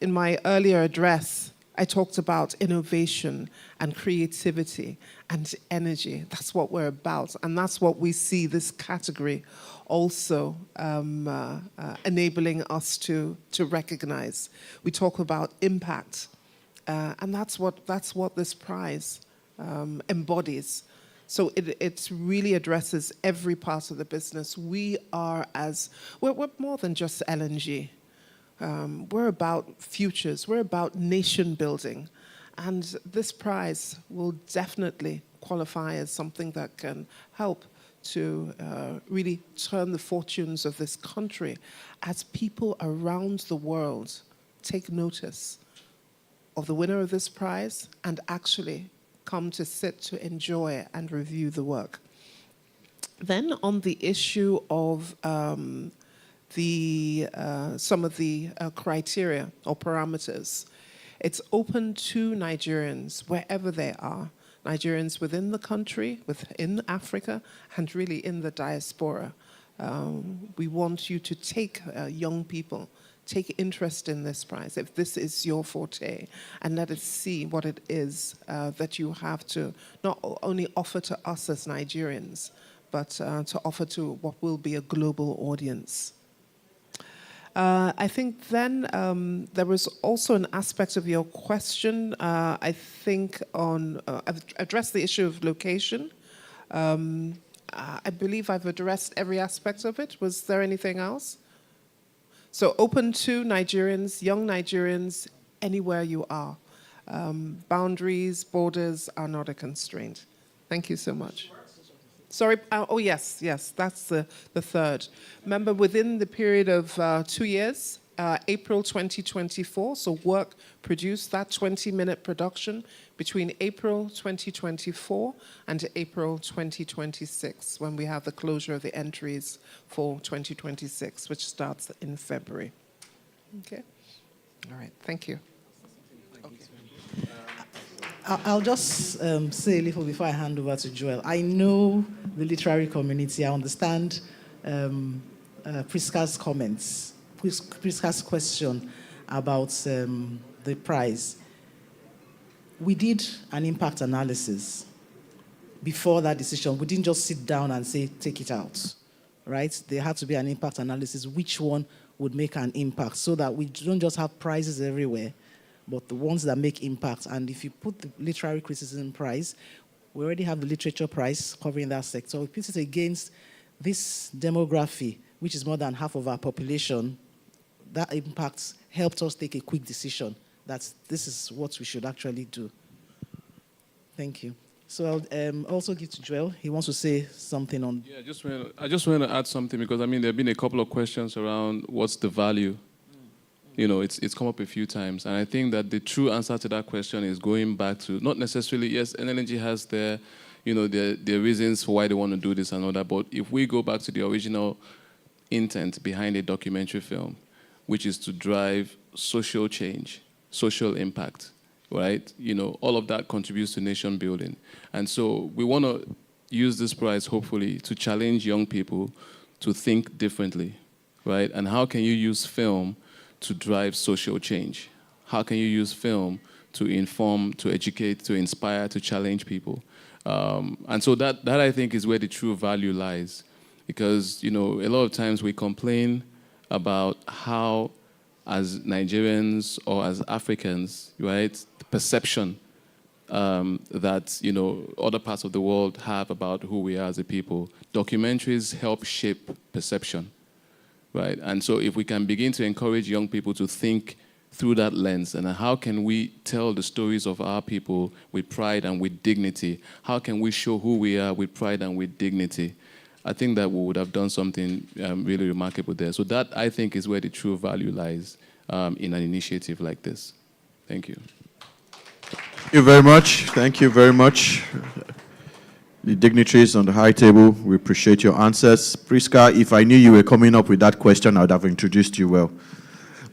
my earlier address, I talked about innovation and creativity and energy. That's what we're about, and that's what we see this category also enabling us to recognize. We talk about impact, and that's what this prize embodies. So it really addresses every part of the business. We're more than just LNG. We're about futures. We're about nation building. And this prize will definitely qualify as something that can help to really turn the fortunes of this country as people around the world take notice of the winner of this prize and actually come to sit to enjoy and review the work. Then on the issue of some of the criteria or parameters, it's open to Nigerians wherever they are, Nigerians within the country, within Africa, and really in the diaspora. We want you to take young people, take interest in this prize, if this is your forte, and let us see what it is that you have to not only offer to us as Nigerians, but to offer to what will be a global audience. I think then there was also an aspect of your question, I think I've addressed the issue of location. I believe I've addressed every aspect of it. Was there anything else? So open to Nigerians, young Nigerians, anywhere you are. Boundaries, borders are not a constraint. Thank you so much. Sorry, yes, that's the third. Remember, within the period of 2 years, April 2024, so work produced, that 20-minute production between April 2024 and April 2026, when we have the closure of the entries for 2026, which starts in February. Okay? All right, thank you. I'll just say a little before I hand over to Joel. I know the literary community. I understand Priska's comments, Priska's question about the prize. We did an impact analysis before that decision. We didn't just sit down and say, take it out, right? There had to be an impact analysis, which one would make an impact, so that we don't just have prizes everywhere, but the ones that make impact. And if you put the literary criticism prize, we already have the literature prize covering that sector. We put it against this demography which is more than half of our population, that impact helped us take a quick decision that this is what we should actually do. Thank you. So I'll also give to Joel. He wants to say something on... Yeah, I just want to add something because, I mean, there have been a couple of questions around what's the value. You know, it's come up a few times. And I think that the true answer to that question is going back to, not necessarily, yes, NLNG has their, you know, their reasons for why they want to do this and all that, but if we go back to the original intent behind a documentary film, which is to drive social change, social impact, right? You know, all of that contributes to nation building. And so we want to use this prize, hopefully, to challenge young people to think differently, right? And how can you use film to drive social change? How can you use film to inform, to educate, to inspire, to challenge people? And so that I think is where the true value lies. Because, you know, a lot of times we complain about how, as Nigerians or as Africans, right, the perception that, you know, other parts of the world have about who we are as a people. Documentaries help shape perception, right? And so if we can begin to encourage young people to think through that lens, and how can we tell the stories of our people with pride and with dignity? How can we show who we are with pride and with dignity? I think that we would have done something really remarkable there. So that, I think, is where the true value lies in an initiative like this. Thank you. Thank you very much. Thank you very much. The dignitaries on the high table, we appreciate your answers. Priska, if I knew you were coming up with that question, I would have introduced you well.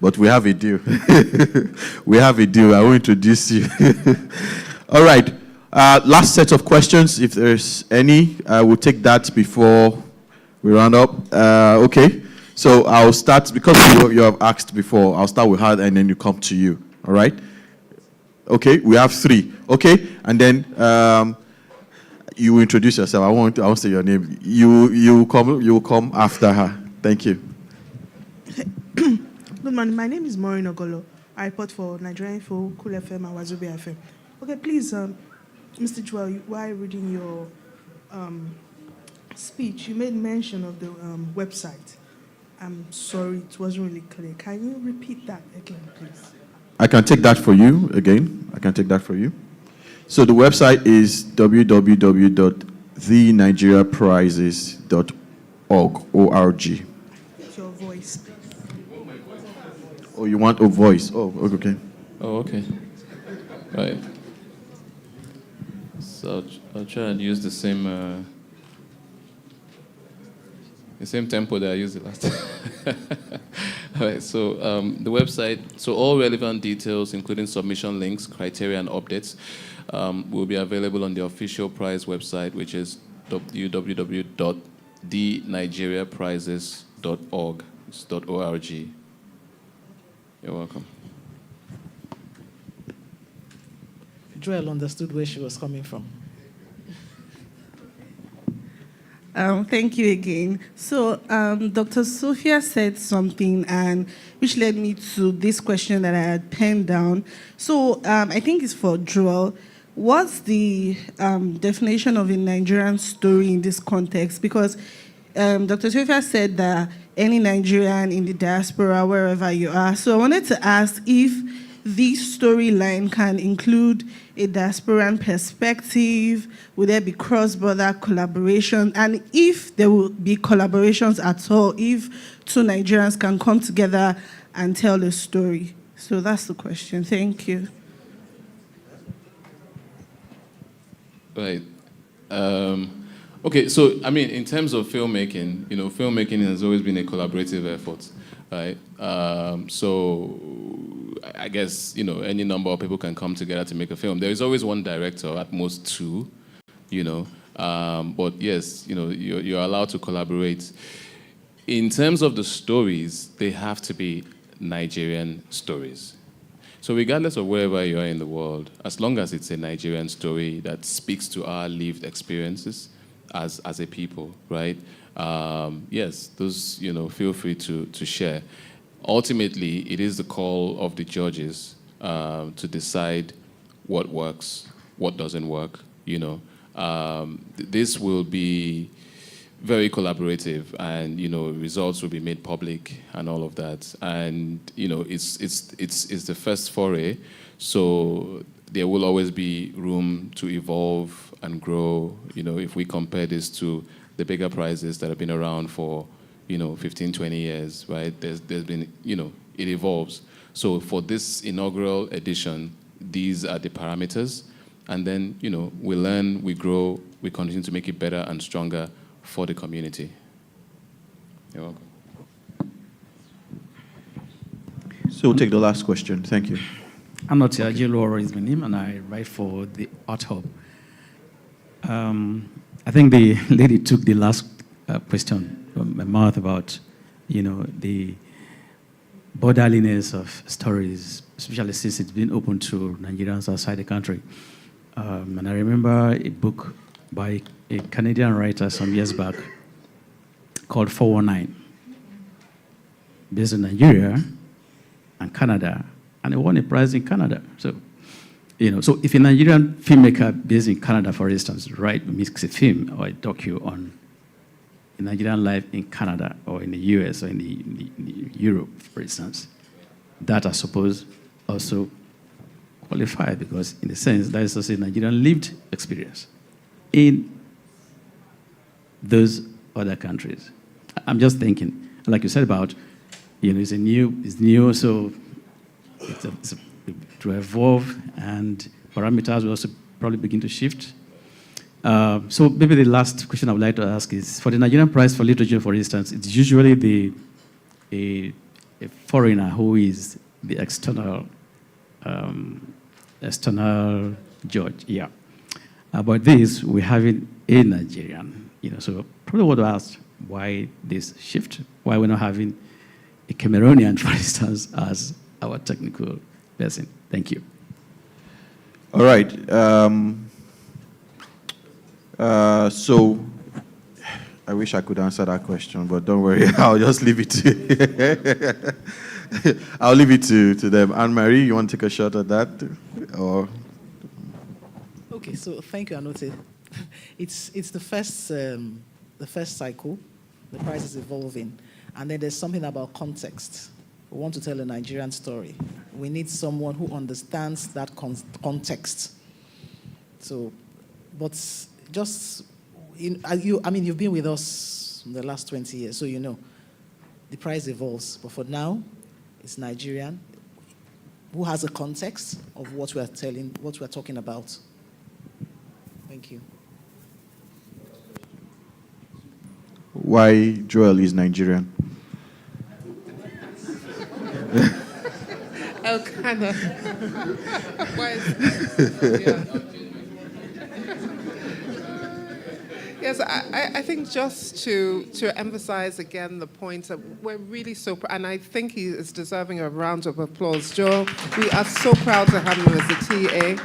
But we have a deal. We have a deal. I will introduce you. All right. Last set of questions, if there's any. We'll take that before we round up. Okay. So I'll start, because you have asked before, I'll start with her and then you come to you. All right? Okay. We have 3. Okay. And then you will introduce yourself. I won't say your name. You will come after her. Thank you. Good morning. My name is Maureen Ogolo. I report for Nigerian Info, Cool FM, and Wazobia FM. Okay, please, Mr. Joel, while reading your speech, you made mention of the website. I'm sorry, it wasn't really clear. Can you repeat that again, please? I can take that for you again. I can take that for you. So the website is www.thenigeriaprizes.org. O-R-G. Your voice, please. Oh, you want a voice? Oh, okay. Oh, okay. Right. So I'll try and use the same tempo that I used the last time. All right, so the website, so all relevant details, including submission links, criteria, and updates, will be available on the official prize website, which is www.thenigeriaprizes.org. It's .org. You're welcome. Joel understood where she was coming from. Thank you again. So Dr. Sophia said something, and which led me to this question that I had penned down. So I think it's for Joel. What's the definition of a Nigerian story in this context? Because Dr. Sophia said that any Nigerian in the diaspora, wherever you are. So I wanted to ask if this storyline can include a diasporan perspective. Would there be cross-border collaboration? And if there will be collaborations at all, if 2 Nigerians can come together and tell a story. So that's the question. Thank you. Right. Okay, so, I mean, in terms of filmmaking, you know, filmmaking has always been a collaborative effort, right? So I guess, you know, any number of people can come together to make a film. There is always one director, at most 2, you know. But yes, you know, you're allowed to collaborate. In terms of the stories, they have to be Nigerian stories. So regardless of wherever you are in the world, as long as it's a Nigerian story that speaks to our lived experiences as a people, right? Yes, those, you know, feel free to share. Ultimately, it is the call of the judges to decide what works, what doesn't work, you know. This will be very collaborative, and results will be made public and all of that. And it's the first foray, so there will always be room to evolve and grow. If we compare this to the bigger prizes that have been around for 15, 20 years, right? There's been it evolves. So for this inaugural edition, these are the parameters, and then we learn, we grow, we continue to make it better and stronger for the community. You're welcome. So we'll take the last question. Thank you. I'm not Ajilo is my name, and I write for the Art Hub. I think the lady took the last question from my mouth about, the borderliness of stories, especially since it's been open to Nigerians outside the country. And I remember a book by a Canadian writer some years back called 419, based in Nigeria and Canada, and it won a prize in Canada. So, so if a Nigerian filmmaker based in Canada, for instance, makes a film or a docu on a Nigerian life in Canada or in the US or in the Europe, for instance, that I suppose also qualify, because in a sense that is also a Nigerian lived experience in those other countries. I'm just thinking, like you said about, it's new, so it's to evolve, and parameters will also probably begin to shift. So maybe the last question I would like to ask is, for the Nigerian Prize for Literature, for instance, it's usually a foreigner who is the external judge. Yeah. But this, we have it a Nigerian. So probably want to ask why this shift, why we're not having a Cameroonian, for instance, as our technical person. Thank you. All right. So I wish I could answer that question, but don't worry. I'll just leave it to I'll leave it to them. Anne-Marie, you want to take a shot at that? Or Okay, so thank you, Anote. It's the first cycle. The price is evolving, and then there's something about context. We want to tell a Nigerian story. We need someone who understands that context. So, but just you've been with us in the last 20 years, so the price evolves. But for now, it's Nigerian, who has a context of what we're talking about. Thank you. why Joel is Nigerian? Elkanah. Why is, yeah. Yes, I think just to emphasize again the point that we're really so proud, and I think he is deserving a round of applause. Joel, we are so proud to have him as a TA.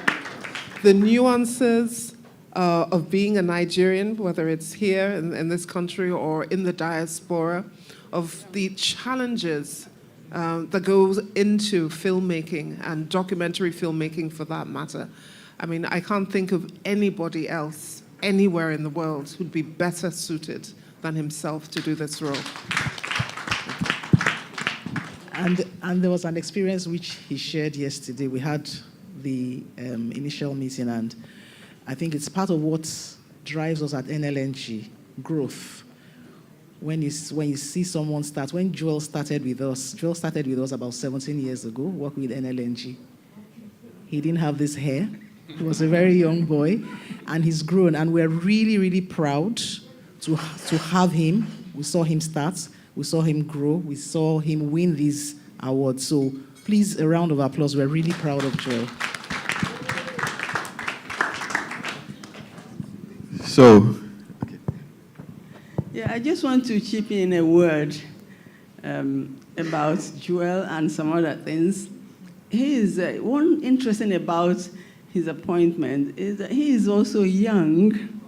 The nuances of being a Nigerian, whether it's here in this country or in the diaspora, of the challenges that goes into filmmaking and documentary filmmaking for that matter. I mean, I can't think of anybody else anywhere in the world who'd be better suited than himself to do this role. And there was an experience which he shared yesterday. We had the initial meeting, and I think it's part of what drives us at NLNG, growth. When you see someone start, when Joel started with us about 17 years ago, working with NLNG. He didn't have this hair. He was a very young boy, and he's grown, and we're really, really proud to have him. We saw him start, we saw him grow, we saw him win these awards. So please, a round of applause. We're really proud of Joel. So, okay. Yeah, I just want to chip in a word about Joel and some other things. He is one interesting about his appointment is that he is also young,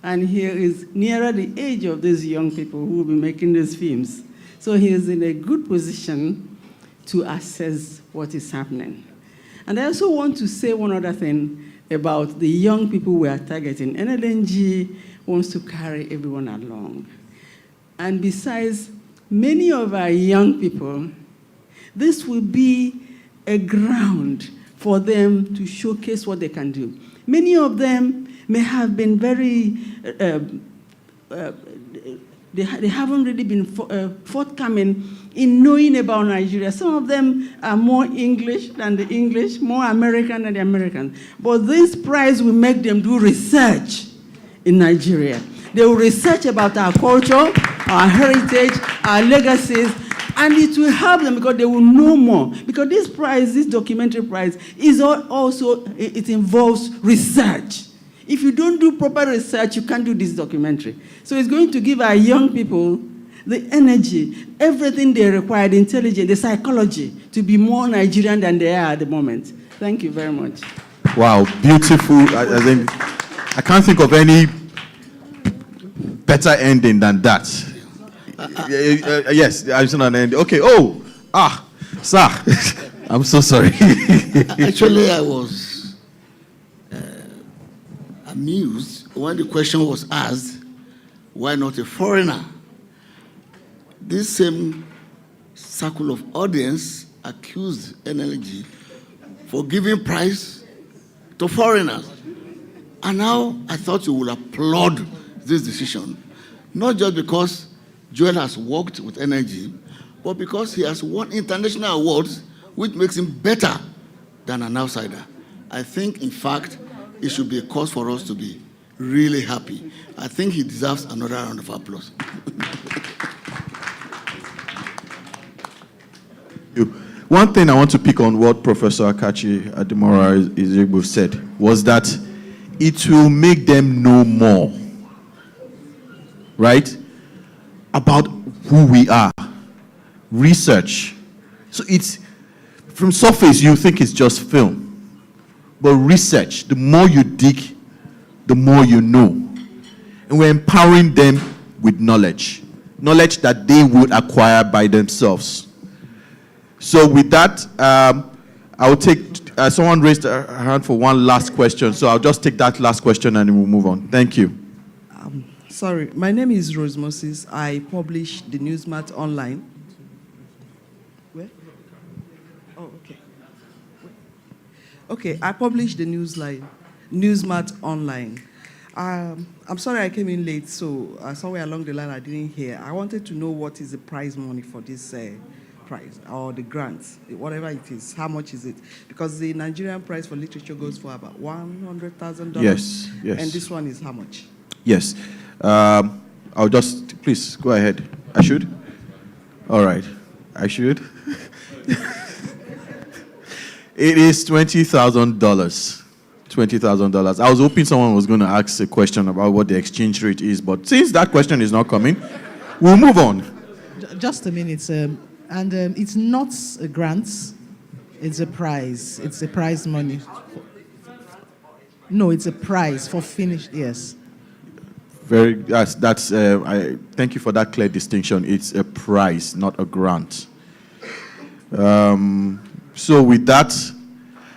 and he is nearer the age of these young people who will be making these films. So he is in a good position to assess what is happening. And I also want to say one other thing about the young people we are targeting. NLNG wants to carry everyone along. And besides, many of our young people, this will be a ground for them to showcase what they can do. Many of them may have been very, they haven't really been forthcoming in knowing about Nigeria. Some of them are more English than the English, more American than the Americans. But this prize will make them do research in Nigeria. They will research about our culture, our heritage, our legacies, and it will help them because they will know more. Because this prize, this documentary prize, is also, it involves research. If you don't do proper research, you can't do this documentary. So it's going to give our young people the energy, everything they require, the intelligence, the psychology, to be more Nigerian than they are at the moment. Thank you very much. Wow, beautiful. I can't think of any better ending than that. Yes, I was an end. Okay, sir. I'm so sorry. Actually, I was amused when the question was asked, why not a foreigner? This same circle of audience accused NLNG for giving prize to foreigners. And now I thought you would applaud this decision, not just because Joel has worked with NLNG, but because he has won international awards, which makes him better than an outsider. I think, in fact, it should be a cause for us to be really happy. I think he deserves another round of applause. One thing I want to pick on what Professor Akachi Ademora Izegbu said was that it will make them know more, right, about who we are. Research. So it's, from surface, you think it's just film. But research, the more you dig, the more you know. And we're empowering them with knowledge. Knowledge that they would acquire by themselves. So with that, I will take, someone raised a hand for one last question. So I'll just take that last question and we'll move on. Thank you. Sorry, my name is Rose Moses. I publish the Newsmat online. Where? Oh, okay. Okay, I publish the Newsmat online. I'm sorry I came in late, so somewhere along the line I didn't hear. I wanted to know what is the prize money for this prize, or the grants, whatever it is. How much is it? Because the Nigerian prize for literature goes for about $100,000. Yes. And this one is how much? Yes. I'll just, please, go ahead. I should? All right. I should? It is $20,000. $20,000. I was hoping someone was going to ask a question about what the exchange rate is, but since that question is not coming, we'll move on. Just a minute. And it's not a grant, it's a prize. It's a prize money. No, it's a prize for finished, yes. I thank you for that clear distinction. It's a prize, not a grant. So with that,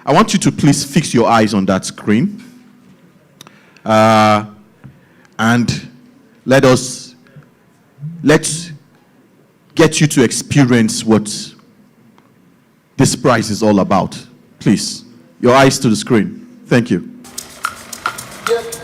I want you to please fix your eyes on that screen. And let's get you to experience what this prize is all about. Please, your eyes to the screen. Thank you. Just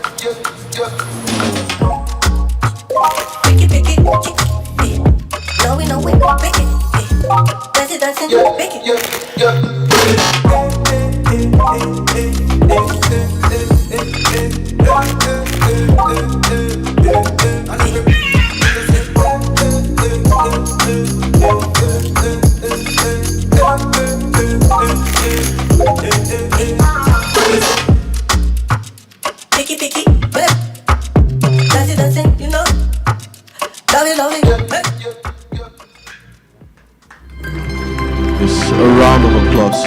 a round of applause.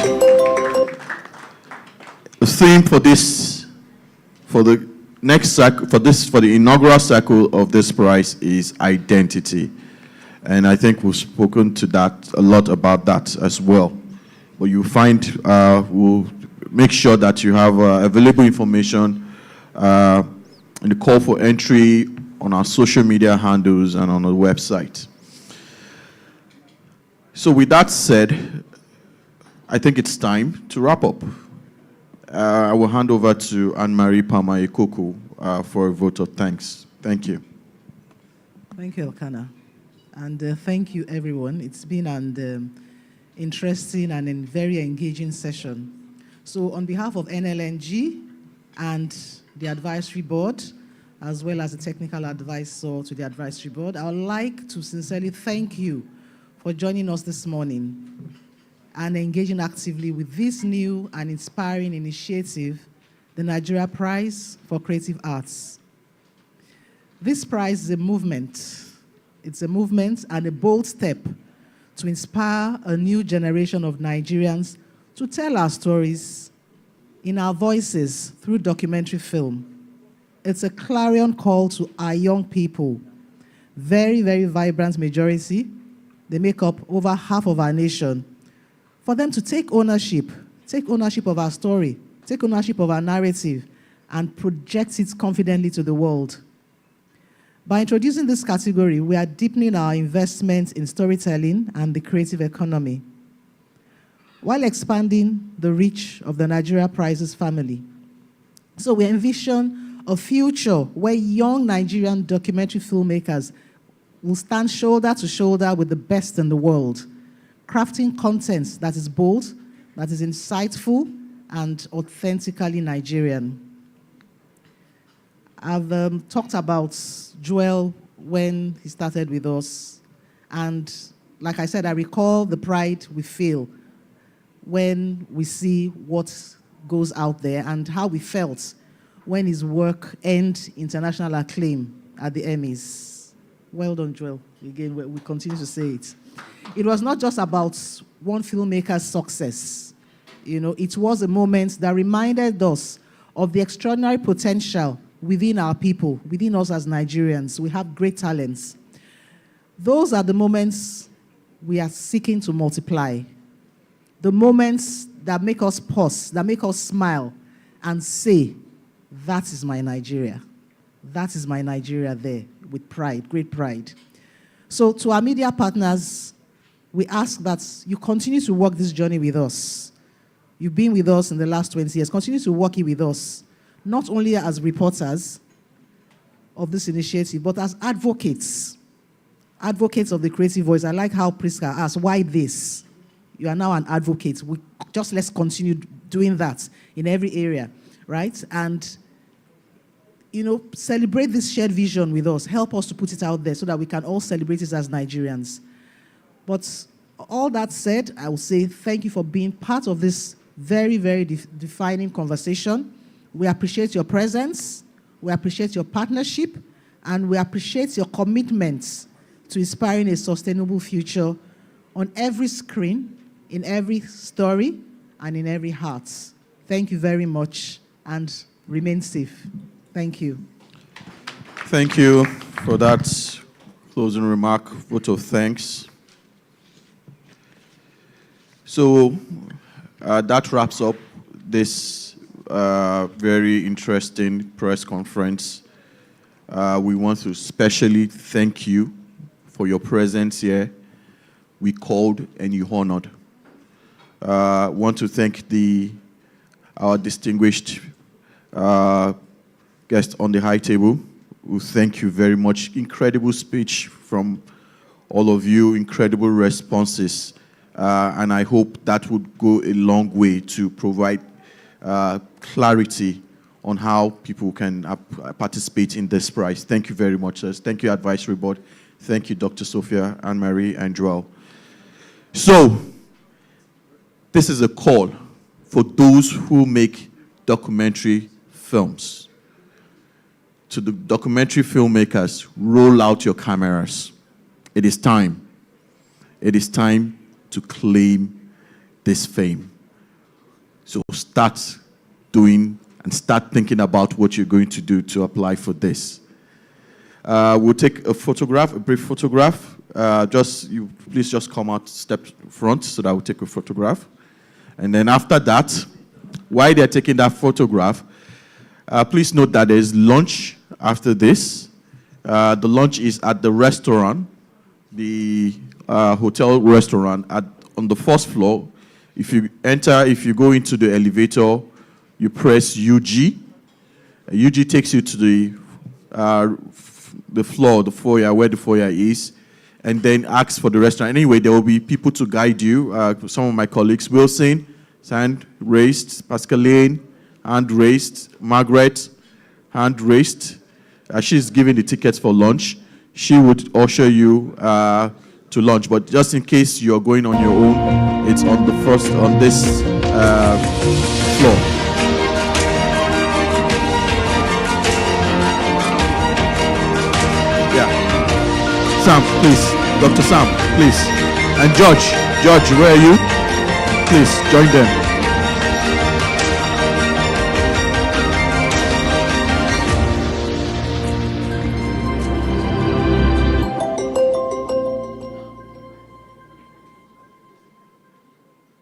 The theme for this, for the next cycle, for the inaugural cycle of this prize is identity, and I think we've spoken to that a lot about that as well. But you find we'll make sure that you have available information in the call for entry on our social media handles and on our website. So with that said, I think it's time to wrap up. I will hand over to Anne-Marie Pama-Ekoko for a vote of thanks. Thank you. Thank you, Elkanah. And thank you, everyone. It's been an interesting and a very engaging session. So on behalf of NLNG and the advisory board, as well as the technical advisor to the advisory board, I would like to sincerely thank you for joining us this morning and engaging actively with this new and inspiring initiative, the Nigeria Prize for Creative Arts. This prize is a movement. It's a movement and a bold step to inspire a new generation of Nigerians to tell our stories in our voices through documentary film. It's a clarion call to our young people, very, very vibrant majority. They make up over half of our nation, for them to take ownership of our story, take ownership of our narrative, and project it confidently to the world. By introducing this category, we are deepening our investment in storytelling and the creative economy, while expanding the reach of the Nigeria Prizes family. So we envision a future where young Nigerian documentary filmmakers will stand shoulder to shoulder with the best in the world, crafting content that is bold, that is insightful, and authentically Nigerian. I've talked about Joel when he started with us, and like I said, I recall the pride we feel when we see what goes out there and how we felt when his work earned international acclaim at the Emmys. Well done, Joel. Again, we continue to say it. It was not just about one filmmaker's success. You know, it was a moment that reminded us of the extraordinary potential within our people, within us as Nigerians. We have great talents. Those are the moments we are seeking to multiply. The moments that make us pause, that make us smile and say, that is my Nigeria. That is my Nigeria there, with pride, great pride. So to our media partners, we ask that you continue to walk this journey with us. You've been with us in the last 20 years. Continue to walk it with us, not only as reporters of this initiative, but as advocates of the creative voice. I like how Priska asked, why this? You are now an advocate. Let's continue doing that in every area, right? And celebrate this shared vision with us. Help us to put it out there so that we can all celebrate it as Nigerians. But all that said, I will say thank you for being part of this very, very defining conversation. We appreciate your presence, we appreciate your partnership, and we appreciate your commitment to inspiring a sustainable future on every screen, in every story, and in every heart. Thank you very much, and remain safe. Thank you. Thank you for that closing remark, vote of thanks. So that wraps up this very interesting press conference. We want to especially thank you for your presence here. We called and you honored. Want to thank our distinguished guest on the high table. We thank you very much. Incredible speech from all of you, incredible responses. And I hope that would go a long way to provide clarity on how people can participate in this prize. Thank you very much, sirs. Thank you, Advisory Board. Thank you, Dr. Sophia, Anne-Marie, and Joel. So, this is a call for those who make documentary films. To the documentary filmmakers, roll out your cameras. It is time. It is time to claim this fame. So start doing and start thinking about what you're going to do to apply for this. We'll take a photograph, a brief photograph. Please just come out, step front so that we'll take a photograph. And then after that, while they're taking that photograph, please note that there's lunch after this. The lunch is at the restaurant, the hotel restaurant on the first floor. If you go into the elevator, you press UG. UG takes you to the floor, the foyer, where the foyer is, and then ask for the restaurant. Anyway, there will be people to guide you. Some of my colleagues, Wilson, hand raised, Pascaline, hand raised, Margaret, hand raised. She's giving the tickets for lunch. She would usher you to lunch, but just in case you're going on your own, it's on this floor. Sam, please. Dr. Sam, please. And George, where are you? Please, join them.